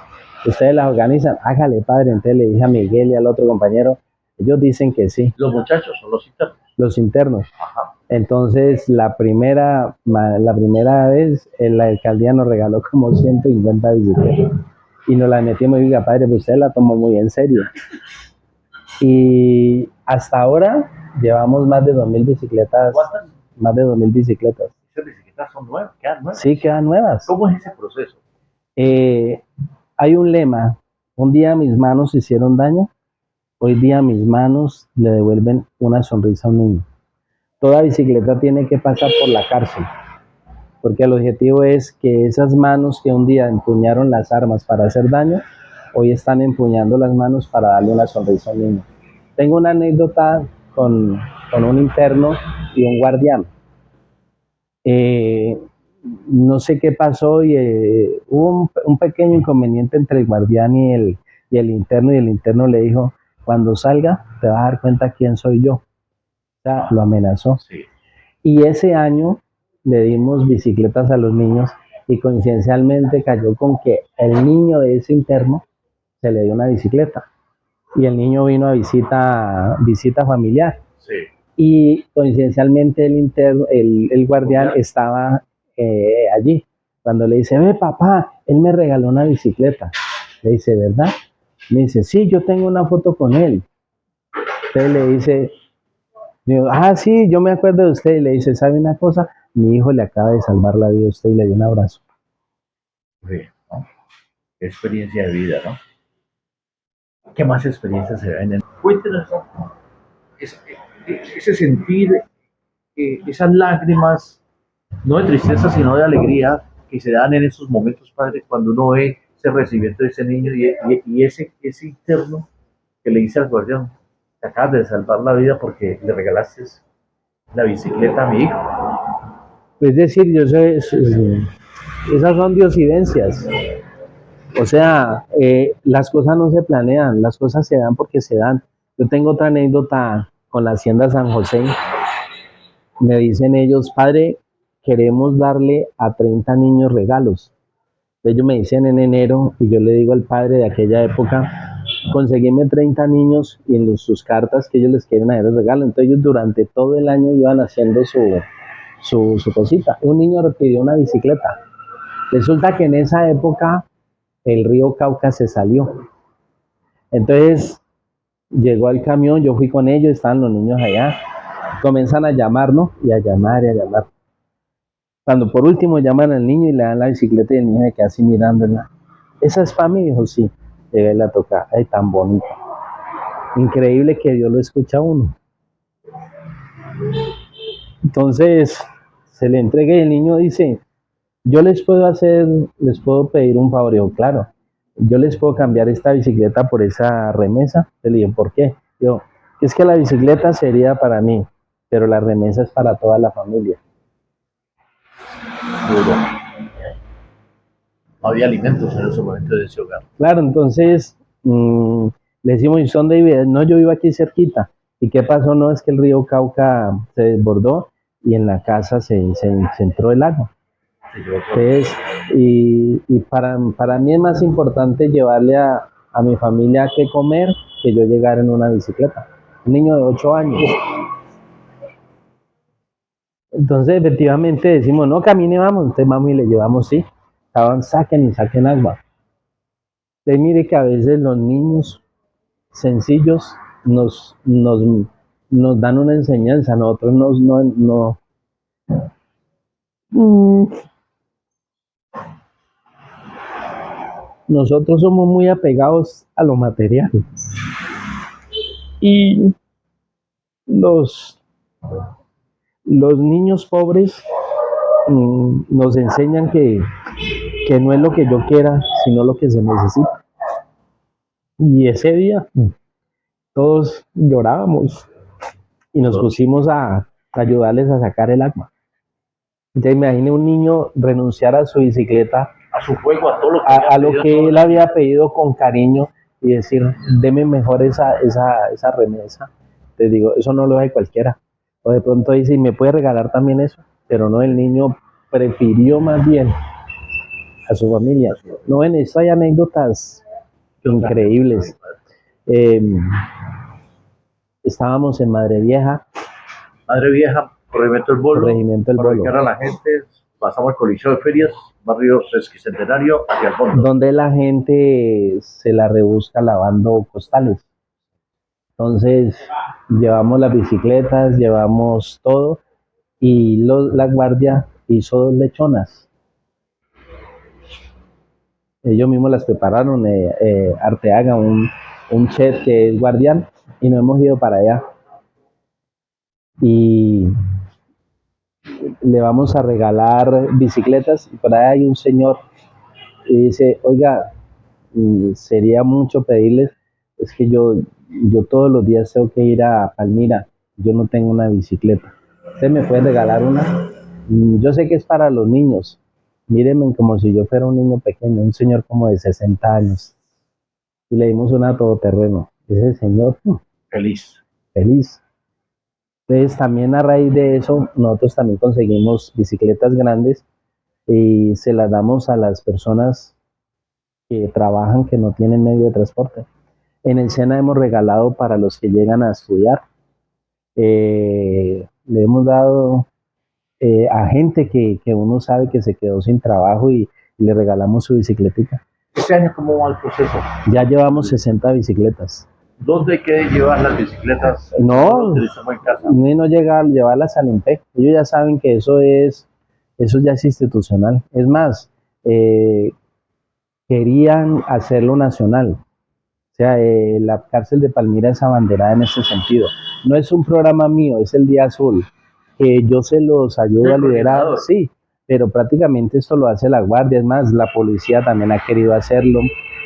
[SPEAKER 1] ustedes las organizan, hágale, padre. Entonces le dije a Miguel y al otro compañero, ellos dicen que sí.
[SPEAKER 2] Los muchachos son los internos.
[SPEAKER 1] Los internos.
[SPEAKER 2] Ajá.
[SPEAKER 1] Entonces, la primera vez, la alcaldía nos regaló como 150 bicicletas. Y nos las metimos y diga, padre, pues usted la tomó muy en serio. Y hasta ahora llevamos más de 2.000 bicicletas.
[SPEAKER 2] ¿Cuántas?
[SPEAKER 1] Más de 2.000 bicicletas.
[SPEAKER 2] Esas bicicletas son nuevas, quedan nuevas.
[SPEAKER 1] Sí, quedan nuevas.
[SPEAKER 2] ¿Cómo es ese proceso?
[SPEAKER 1] Hay un lema, un día mis manos hicieron daño, hoy día mis manos le devuelven una sonrisa a un niño. Toda bicicleta tiene que pasar por la cárcel, porque el objetivo es que esas manos que un día empuñaron las armas para hacer daño, hoy están empuñando las manos para darle una sonrisa a un niño. Tengo una anécdota con un interno y un guardián. No sé qué pasó y hubo un pequeño inconveniente entre el guardián y el interno, y el interno le dijo, cuando salga te vas a dar cuenta quién soy yo. O sea, lo amenazó.
[SPEAKER 2] Sí.
[SPEAKER 1] Y ese año le dimos bicicletas a los niños y coincidencialmente cayó con que el niño de ese interno se le dio una bicicleta y el niño vino a visita familiar.
[SPEAKER 2] Sí.
[SPEAKER 1] Y coincidencialmente el guardián estaba allí. Cuando le dice, ve papá, él me regaló una bicicleta. Le dice, ¿verdad? Me dice, sí, yo tengo una foto con él. Entonces le dice, digo, sí, yo me acuerdo de usted. Y le dice, ¿sabe una cosa? Mi hijo le acaba de salvar la vida a usted y le dio un abrazo.
[SPEAKER 2] Sí, ¿no? Qué experiencia de vida, ¿no? ¿Qué más experiencias se ven? Cuéntenos ese sentir, esas lágrimas, no de tristeza, sino de alegría, que se dan en esos momentos, padre, cuando uno ve ese recibimiento de ese niño y ese interno que le dice al guardián, te acabas de salvar la vida porque le regalaste la bicicleta a mi hijo.
[SPEAKER 1] Es decir, yo sé, esas son diosidencias. O sea, las cosas no se planean, las cosas se dan porque se dan. Yo tengo otra anécdota con la Hacienda San José. Me dicen ellos, padre, queremos darle a 30 niños regalos. Ellos me dicen en enero y yo le digo al padre de aquella época, conseguime 30 niños y en sus cartas que ellos les quieren hacer el regalo. Entonces ellos durante todo el año iban haciendo su cosita. Un niño pidió una bicicleta. Resulta que en esa época el río Cauca se salió. Entonces llegó el camión, yo fui con ellos, estaban los niños allá, comienzan a llamar, ¿no? Y a llamar y a llamar. Cuando por último llaman al niño y le dan la bicicleta y el niño se queda así mirándola. ¿Esa es para mí? Dijo, sí. Llegué y la toca, ay, tan bonita. Increíble que Dios lo escucha a uno. Entonces se le entrega y el niño dice, yo les puedo pedir un favor. Yo, claro, yo les puedo cambiar esta bicicleta por esa remesa. Le dije, ¿por qué? Yo, es que la bicicleta sería para mí, pero la remesa es para toda la familia.
[SPEAKER 2] Duro. No había alimentos en ese momento de ese hogar.
[SPEAKER 1] Claro, entonces le decimos, ¿y son de vive? No, yo vivo aquí cerquita. ¿Y qué pasó? No, es que el río Cauca se desbordó y en la casa se entró el agua. Entonces, y para mí es más importante llevarle a mi familia qué comer que yo llegar en una bicicleta. Un niño de 8 años. Entonces, efectivamente decimos, no, camine, vamos. Entonces, mami, le llevamos, sí. Estaban, saquen agua. Entonces, mire que a veces los niños sencillos nos dan una enseñanza, nosotros nosotros somos muy apegados a lo material y los niños pobres nos enseñan que no es lo que yo quiera, sino lo que se necesita. Y ese día todos llorábamos y nos pusimos a ayudarles a sacar el agua. Entonces imagine un niño renunciar a su bicicleta,
[SPEAKER 2] A su juego, a todo lo que
[SPEAKER 1] a lo que él había pedido con cariño, y decir, deme mejor esa remesa. Te digo, eso no lo hace cualquiera. O de pronto dice, y me puede regalar también eso, pero no, el niño prefirió más bien a su familia. No, en esto hay anécdotas increíbles. Eh, estábamos en Madre Vieja.
[SPEAKER 2] Madre Vieja, Corregimiento del Bolo,
[SPEAKER 1] Corregimiento del
[SPEAKER 2] para
[SPEAKER 1] Bolo.
[SPEAKER 2] ubicar a la gente, pasamos al Coliseo de Ferias, barrio Sesquicentenario, hacia el fondo.
[SPEAKER 1] Donde la gente se la rebusca lavando costales. Entonces, llevamos las bicicletas, llevamos todo, y la guardia hizo 2 lechonas. Ellos mismos las prepararon, Arteaga, un chef que es guardián, y nos hemos ido para allá. Y le vamos a regalar bicicletas, y por ahí hay un señor y dice, oiga, sería mucho pedirles, es que yo todos los días tengo que ir a Palmira, yo no tengo una bicicleta, ¿usted me puede regalar una? Yo sé que es para los niños, mírenme como si yo fuera un niño pequeño, un señor como de 60 años, y le dimos una todoterreno, ese señor,
[SPEAKER 2] Feliz.
[SPEAKER 1] feliz. Entonces también a raíz de eso, nosotros también conseguimos bicicletas grandes y se las damos a las personas que trabajan, que no tienen medio de transporte. En el SENA hemos regalado para los que llegan a estudiar. Le hemos dado a gente que uno sabe que se quedó sin trabajo y le regalamos su bicicletita.
[SPEAKER 2] ¿Este año cómo va el proceso?
[SPEAKER 1] Ya llevamos 60 bicicletas.
[SPEAKER 2] ¿Dónde hay que llevar las bicicletas?
[SPEAKER 1] No,
[SPEAKER 2] Utilizamos en casa.
[SPEAKER 1] no llega a llevarlas al INPEC. Ellos ya saben que eso ya es institucional. Es más, querían hacerlo nacional. O sea, la cárcel de Palmira es abanderada en ese sentido. No es un programa mío, es el Día Azul, que yo se los ayudo a liderar, sí, pero prácticamente esto lo hace la guardia, es más, la policía también ha querido hacerlo,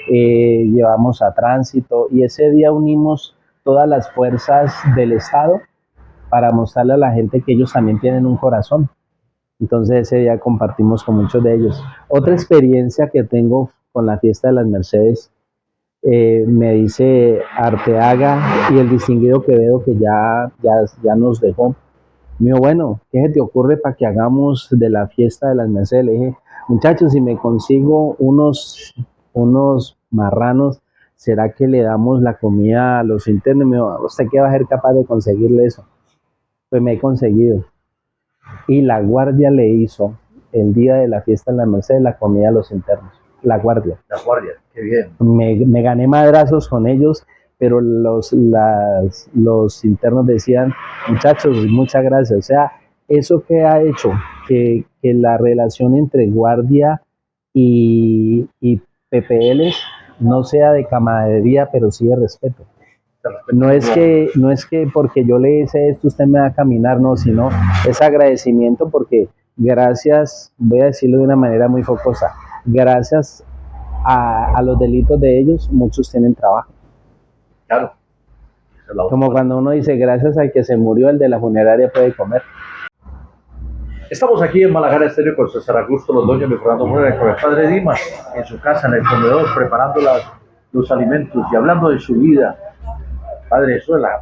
[SPEAKER 1] llevamos a tránsito y ese día unimos todas las fuerzas del Estado para mostrarle a la gente que ellos también tienen un corazón. Entonces ese día compartimos con muchos de ellos. Otra experiencia que tengo con la fiesta de las Mercedes, me dice Arteaga y el distinguido Quevedo, que ya nos dejó, me dijo, bueno, ¿qué se te ocurre para que hagamos de la fiesta de las Mercedes? Le dije, muchachos, si me consigo unos marranos, ¿será que le damos la comida a los internos? Me dijo, ¿usted qué va a ser capaz de conseguirle eso? Pues me he conseguido. Y la guardia le hizo el día de la fiesta de las Mercedes la comida a los internos. La guardia.
[SPEAKER 2] La guardia, qué bien.
[SPEAKER 1] Me gané madrazos con ellos, pero los internos decían, muchachos, muchas gracias. O sea, eso que ha hecho que la relación entre guardia y PPLs no sea de camaradería, pero sí de respeto. No es que porque yo le hice esto usted me va a caminar, no, sino es agradecimiento porque gracias, voy a decirlo de una manera muy focosa, gracias a los delitos de ellos, muchos tienen trabajo.
[SPEAKER 2] Claro.
[SPEAKER 1] Como cuando uno dice, gracias al que se murió, el de la funeraria puede comer.
[SPEAKER 2] Estamos aquí en Malacara Estéreo con César Augusto Londoño y Fernando Morera, con el padre Dimas, en su casa, en el comedor, preparando los alimentos y hablando de su vida. Padre, eso de la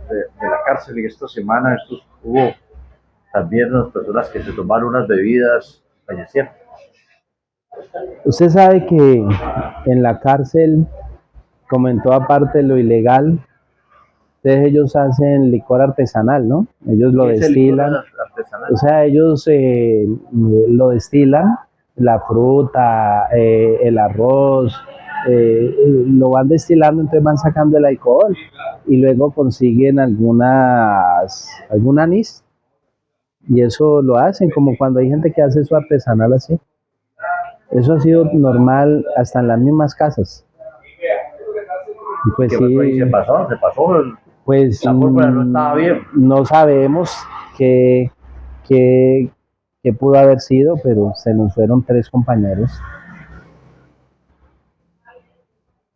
[SPEAKER 2] cárcel en esta semana, hubo también unas personas que se tomaron unas bebidas, fallecieron.
[SPEAKER 1] Usted sabe que en la cárcel, como en toda parte lo ilegal, entonces ellos hacen licor artesanal, ¿no? Ellos lo destilan. O sea, ellos lo destilan, la fruta, el arroz, lo van destilando, entonces van sacando el alcohol y luego consiguen algún anís y eso lo hacen, como cuando hay gente que hace su artesanal así. Eso ha sido normal hasta en las mismas casas.
[SPEAKER 2] Y pues sí, se pasó.
[SPEAKER 1] Pues
[SPEAKER 2] la fórmula no estaba bien.
[SPEAKER 1] No sabemos qué pudo haber sido, pero se nos fueron 3 compañeros.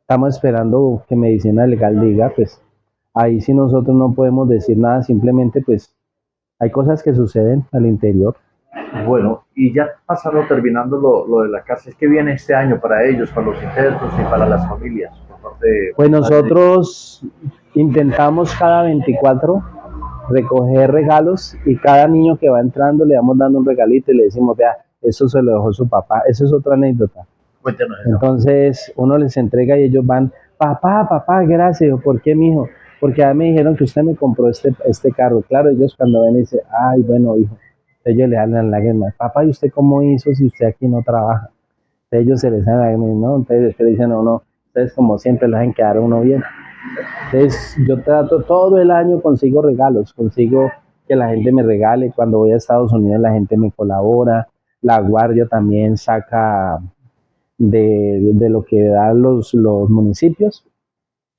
[SPEAKER 1] Estamos esperando que Medicina Legal diga, pues ahí sí nosotros no podemos decir nada, simplemente pues hay cosas que suceden al interior.
[SPEAKER 2] Bueno, y ya terminando lo de la cárcel, ¿qué viene este año para ellos, para los internos y para las familias? parte de...
[SPEAKER 1] Pues nosotros intentamos cada 24 recoger regalos y cada niño que va entrando le vamos dando un regalito y le decimos, vea, eso se lo dejó su papá. Eso es otra anécdota.
[SPEAKER 2] Cuéntenos eso.
[SPEAKER 1] Entonces uno les entrega y ellos van, papá, papá, gracias. Yo, ¿por qué, mijo? Porque ya me dijeron que usted me compró este carro. Claro, ellos cuando ven dicen, ay, bueno, hijo. Ellos le dan las lágrimas. Papá, ¿y usted cómo hizo si usted aquí no trabaja? Ellos se les dan lágrimas, ¿no? Entonces después dicen, no, no, ustedes como siempre lo hacen quedar a uno bien. Entonces yo trato todo el año, consigo regalos, consigo que la gente me regale. Cuando voy a Estados Unidos la gente me colabora. La guardia también saca de lo que dan los municipios,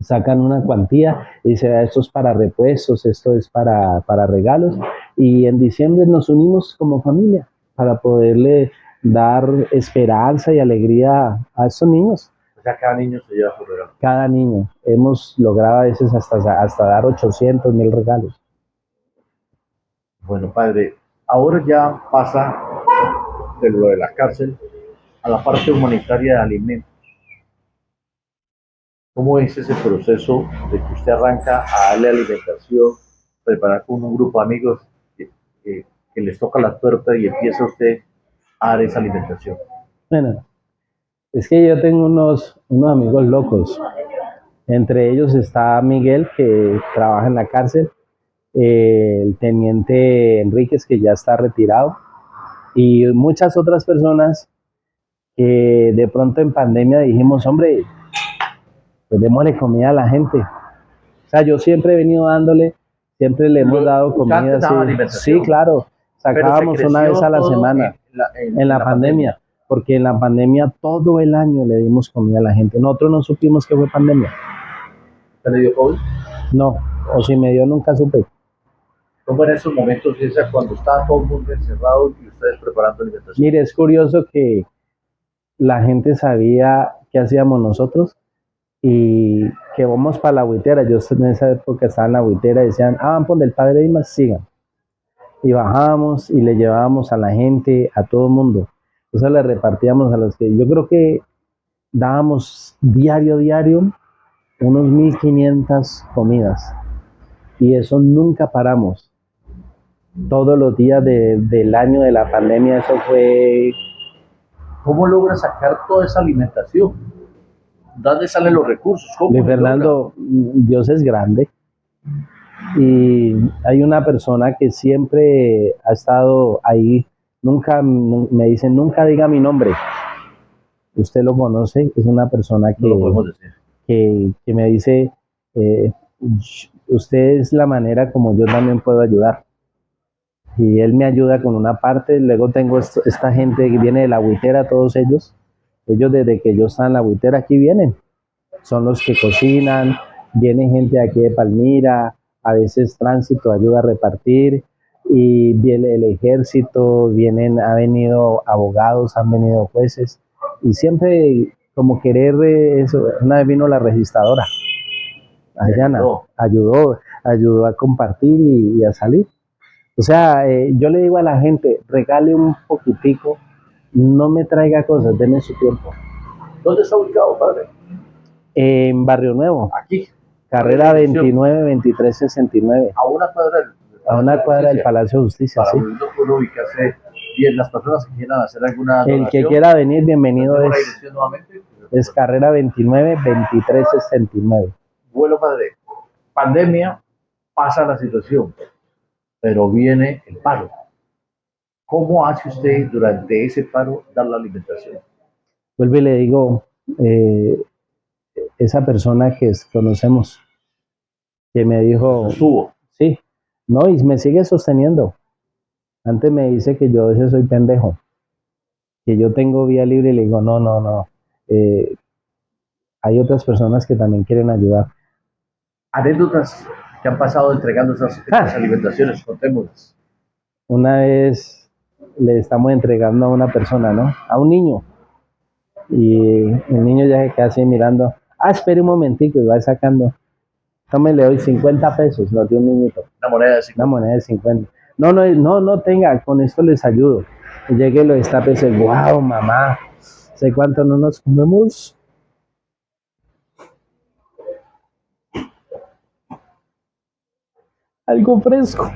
[SPEAKER 1] sacan una cuantía y dice, esto es para repuestos, esto es para regalos. Y en diciembre nos unimos como familia para poderle dar esperanza y alegría a estos niños.
[SPEAKER 2] O sea, cada niño se lleva su regalo.
[SPEAKER 1] Cada niño. Hemos logrado a veces hasta dar 800, 1000 regalos.
[SPEAKER 2] Bueno, padre, ahora ya pasa de lo de la cárcel a la parte humanitaria de alimentos. ¿Cómo es ese proceso de que usted arranca a darle alimentación, preparar con un grupo de amigos que les toca la puerta y empieza usted a dar esa alimentación?
[SPEAKER 1] Bueno, es que yo tengo unos amigos locos. Entre ellos está Miguel, que trabaja en la cárcel, el teniente Enríquez, que ya está retirado, y muchas otras personas que de pronto en pandemia dijimos, hombre, pues démosle comida a la gente. O sea, yo siempre he venido dándole, siempre le hemos dado comida. Sí, claro, sacábamos una vez a la semana en la pandemia, porque en la pandemia todo el año le dimos comida a la gente. Nosotros no supimos que fue pandemia.
[SPEAKER 2] ¿Usted le dio COVID?
[SPEAKER 1] No, o si me dio nunca supe.
[SPEAKER 2] ¿Cómo en esos momentos, cuando estaba todo el mundo encerrado y ustedes preparando alimentación?
[SPEAKER 1] Mire, es curioso que la gente sabía qué hacíamos nosotros y que vamos para la Agüitera. Yo en esa época estaba en la Agüitera y decían, van por el Padre Dimas, sigan. Y bajábamos y le llevábamos a la gente, a todo el mundo. Entonces le repartíamos a los que, yo creo que dábamos diario, unos 1500 comidas. Y eso nunca paramos. Todos los días del año de la pandemia, eso fue...
[SPEAKER 2] ¿Cómo logra sacar toda esa alimentación? ¿Dónde salen los recursos?
[SPEAKER 1] Luis Fernando, Dios es grande. Y hay una persona que siempre ha estado ahí. Nunca me dicen, nunca diga mi nombre. Usted lo conoce, es una persona que,
[SPEAKER 2] no lo podemos decir.
[SPEAKER 1] que me dice, usted es la manera como yo también puedo ayudar. Y él me ayuda con una parte. Luego tengo esta gente que viene de la Agüitera, todos ellos desde que yo estaba en la Agüitera aquí vienen. Son los que cocinan, viene gente aquí de Palmira, a veces Tránsito ayuda a repartir, y viene el ejército, ha venido abogados, han venido jueces, y siempre como querer eso. Una vez vino la registradora, Ayana, ayudó a compartir y a salir. O sea, yo le digo a la gente, regale un poquitico, no me traiga cosas, denme su tiempo.
[SPEAKER 2] ¿Dónde está ubicado, padre?
[SPEAKER 1] En Barrio Nuevo.
[SPEAKER 2] Aquí.
[SPEAKER 1] Carrera 29-2369.
[SPEAKER 2] A una cuadra
[SPEAKER 1] del Palacio de Justicia,
[SPEAKER 2] para
[SPEAKER 1] sí.
[SPEAKER 2] Para ubicarse bien, las personas que quieran hacer alguna donación.
[SPEAKER 1] El que quiera venir, bienvenido es Carrera 29-2369.
[SPEAKER 2] Bueno, padre, pandemia, pasa la situación, pero viene el paro. ¿Cómo hace usted durante ese paro dar la alimentación?
[SPEAKER 1] Vuelvo y le digo, esa persona que conocemos, que me dijo...
[SPEAKER 2] Estuvo.
[SPEAKER 1] Sí, no, y me sigue sosteniendo. Antes me dice que yo a veces soy pendejo, que yo tengo vía libre, y le digo, no. Hay otras personas que también quieren ayudar.
[SPEAKER 2] Anécdotas que han pasado entregando esas alimentaciones, contémoslas.
[SPEAKER 1] Una vez le estamos entregando a una persona, ¿no? A un niño. Y el niño ya se queda así mirando. Espere un momentico, y va sacando. Tome, le doy 50 pesos, lo de un niñito.
[SPEAKER 2] Una moneda de 50.
[SPEAKER 1] Una moneda de 50. No, tenga, con esto les ayudo. Y llegue y lo destape y dice, wow, mamá, ¿sé cuánto no nos comemos? algo fresco.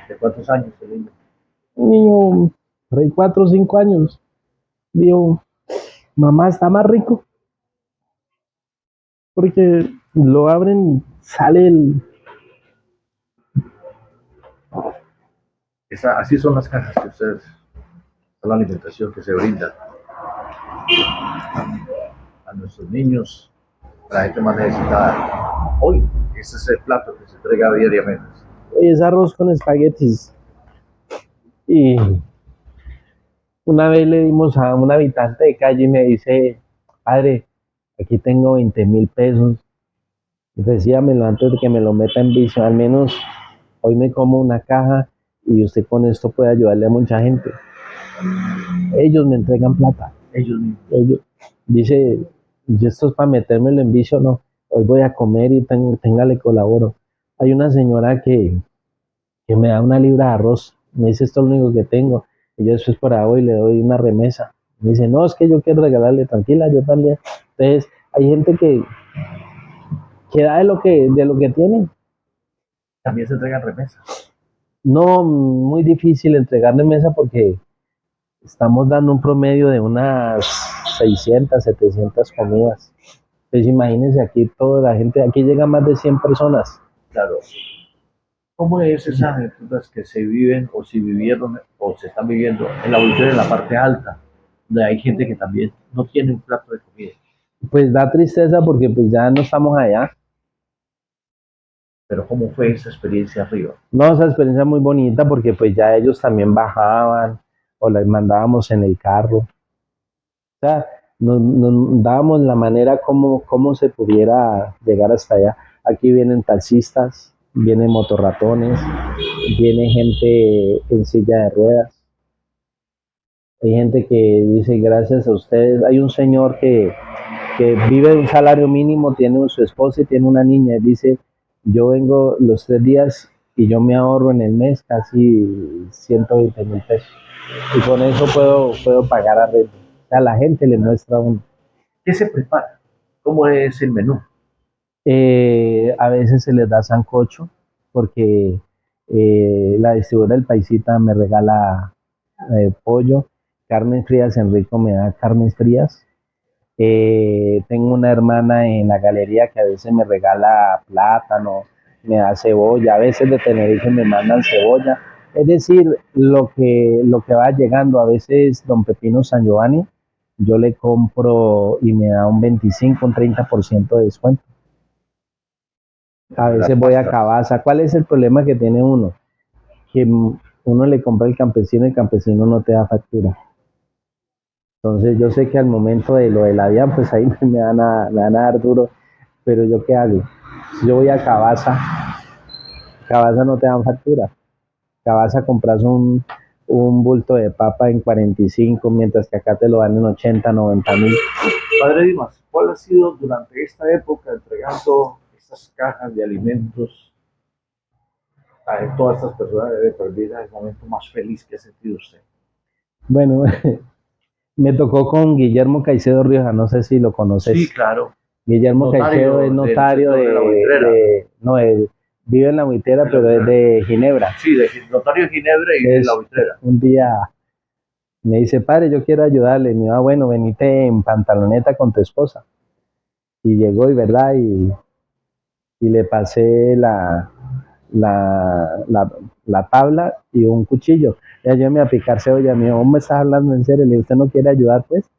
[SPEAKER 2] ¿De cuántos años el niño?
[SPEAKER 1] Un niño de 4 o 5 años. Digo, mamá, está más rico. Porque lo abren y sale el...
[SPEAKER 2] Así son las cajas que ustedes, son la alimentación que se brinda a nuestros niños, a la gente más necesitada. Hoy, ese es el plato que se entrega diariamente.
[SPEAKER 1] Es arroz con espaguetis. Y una vez le dimos a un habitante de calle y me dice, padre, aquí tengo 20.000 pesos. Decíamelo antes de que me lo meta en vicio. Al menos hoy me como una caja y usted con esto puede ayudarle a mucha gente. Ellos me entregan plata.
[SPEAKER 2] Ellos mismos.
[SPEAKER 1] Ellos, dice, y esto es para metérmelo en vicio, no. Hoy voy a comer y tenga, le colaboro. Hay una señora que me da una libra de arroz. Me dice, esto es lo único que tengo. Y yo después por ahí voy y le doy una remesa. Me dice, no, es que yo quiero regalarle, tranquila, yo también. Entonces, hay gente que da de lo que tiene.
[SPEAKER 2] También se entregan remesas.
[SPEAKER 1] No, muy difícil entregar remesa porque estamos dando un promedio de unas 600, 700 comidas. Pues imagínense aquí toda la gente, aquí llega más de 100 personas.
[SPEAKER 2] Claro. ¿Cómo es esas anécdotas que se viven o si vivieron o se están viviendo en la Buitrera, en la parte alta, donde hay gente que también no tiene un plato de comida?
[SPEAKER 1] Pues da tristeza porque pues ya no estamos allá.
[SPEAKER 2] Pero ¿cómo fue esa experiencia arriba?
[SPEAKER 1] No, esa experiencia muy bonita porque pues ya ellos también bajaban o les mandábamos en el carro. O sea, nos dábamos la manera como se pudiera llegar hasta allá. Aquí vienen taxistas, vienen motorratones, viene gente en silla de ruedas. Hay gente que dice gracias a ustedes. Hay un señor que vive de un salario mínimo, tiene su esposa y tiene una niña. Y dice, yo vengo los 3 días y yo me ahorro en el mes casi 120.000 pesos. Y con eso puedo pagar arrendo. O sea, la gente le muestra a uno.
[SPEAKER 2] ¿Qué se prepara? ¿Cómo es el menú?
[SPEAKER 1] A veces se les da sancocho porque la distribuidora del Paisita me regala pollo, carnes frías, Enrico me da carnes frías. Tengo una hermana en la galería que a veces me regala plátano, me da cebolla, a veces de Tenerife me mandan cebolla. Es decir, lo que va llegando, a veces don Pepino San Giovanni, yo le compro y me da un 25, un 30% de descuento. A
[SPEAKER 2] Las
[SPEAKER 1] veces voy a
[SPEAKER 2] pastas.
[SPEAKER 1] Cabaza. ¿Cuál es el problema que tiene uno? Que uno le compra al campesino y el campesino no te da factura. Entonces yo sé que al momento de lo de la DIAN, pues ahí me van a dar duro, pero yo qué hago. Si yo voy a Cabaza no te dan factura. Cabaza compras un bulto de papa en 45, mientras que acá te lo dan en 80, 90.000.
[SPEAKER 2] Padre Dimas, ¿cuál ha sido durante esta época entregando estas cajas de alimentos a todas estas personas de perdida el momento más feliz que ha sentido usted?
[SPEAKER 1] Bueno, me tocó con Guillermo Caicedo Rioja, no sé si lo
[SPEAKER 2] Sí,
[SPEAKER 1] conoces.
[SPEAKER 2] claro.
[SPEAKER 1] Guillermo Caicedo es
[SPEAKER 2] Notario del
[SPEAKER 1] notario
[SPEAKER 2] sector de la Buitrera.
[SPEAKER 1] no, él vive en la Buitrera, pero es de Ginebra.
[SPEAKER 2] Sí, de notario de Ginebra y de la
[SPEAKER 1] Entonces,
[SPEAKER 2] Buitrera.
[SPEAKER 1] un día me dice, padre, yo quiero ayudarle. Y me dijo, bueno, venite en pantaloneta con tu esposa. Y llegó, y verdad, y le pasé la tabla y un cuchillo. Y ayúdame a picar cebolla. Me dijo, ¿vos me estás hablando en serio? Le digo, ¿usted no quiere ayudar, pues?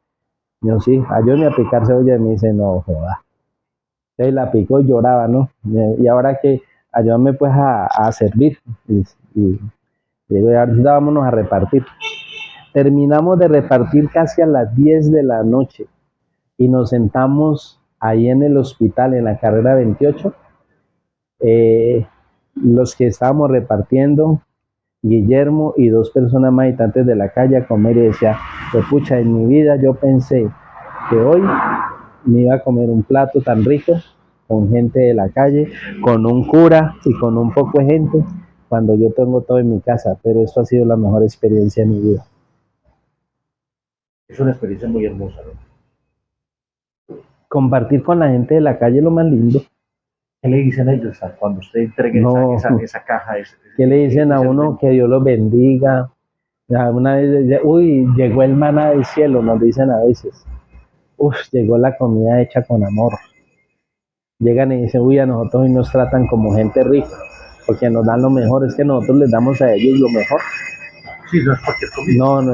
[SPEAKER 1] Me dijo, sí, ayúdame a picar cebolla. Y me dice, no, joda. Entonces la picó y lloraba, ¿no? Y ahora que ayúdame pues a servir. Y digo, y ahorita vámonos a repartir. Terminamos de repartir casi a las 10 de la noche y nos sentamos ahí en el hospital, en la carrera 28. Los que estábamos repartiendo, Guillermo y 2 personas más habitantes de la calle a comer y decía, pues pucha, en mi vida yo pensé que hoy me iba a comer un plato tan rico con gente de la calle, con un cura y con un poco de gente, cuando yo tengo todo en mi casa, pero esto ha sido la mejor experiencia de mi vida.
[SPEAKER 2] Es una experiencia muy hermosa, ¿no?
[SPEAKER 1] Compartir con la gente de la calle es lo más lindo.
[SPEAKER 2] ¿Qué le dicen ellos cuando usted entregue
[SPEAKER 1] No.
[SPEAKER 2] esa caja?
[SPEAKER 1] ¿Qué le dicen a uno? Que Dios los bendiga. Ya una vez, uy, llegó el maná del cielo, nos dicen a veces. Uf, llegó la comida hecha con amor. Llegan y dicen, uy, a nosotros hoy nos tratan como gente rica, porque nos dan lo mejor, es que nosotros les damos a ellos lo mejor.
[SPEAKER 2] Sí, no es cualquier comida.
[SPEAKER 1] No, no.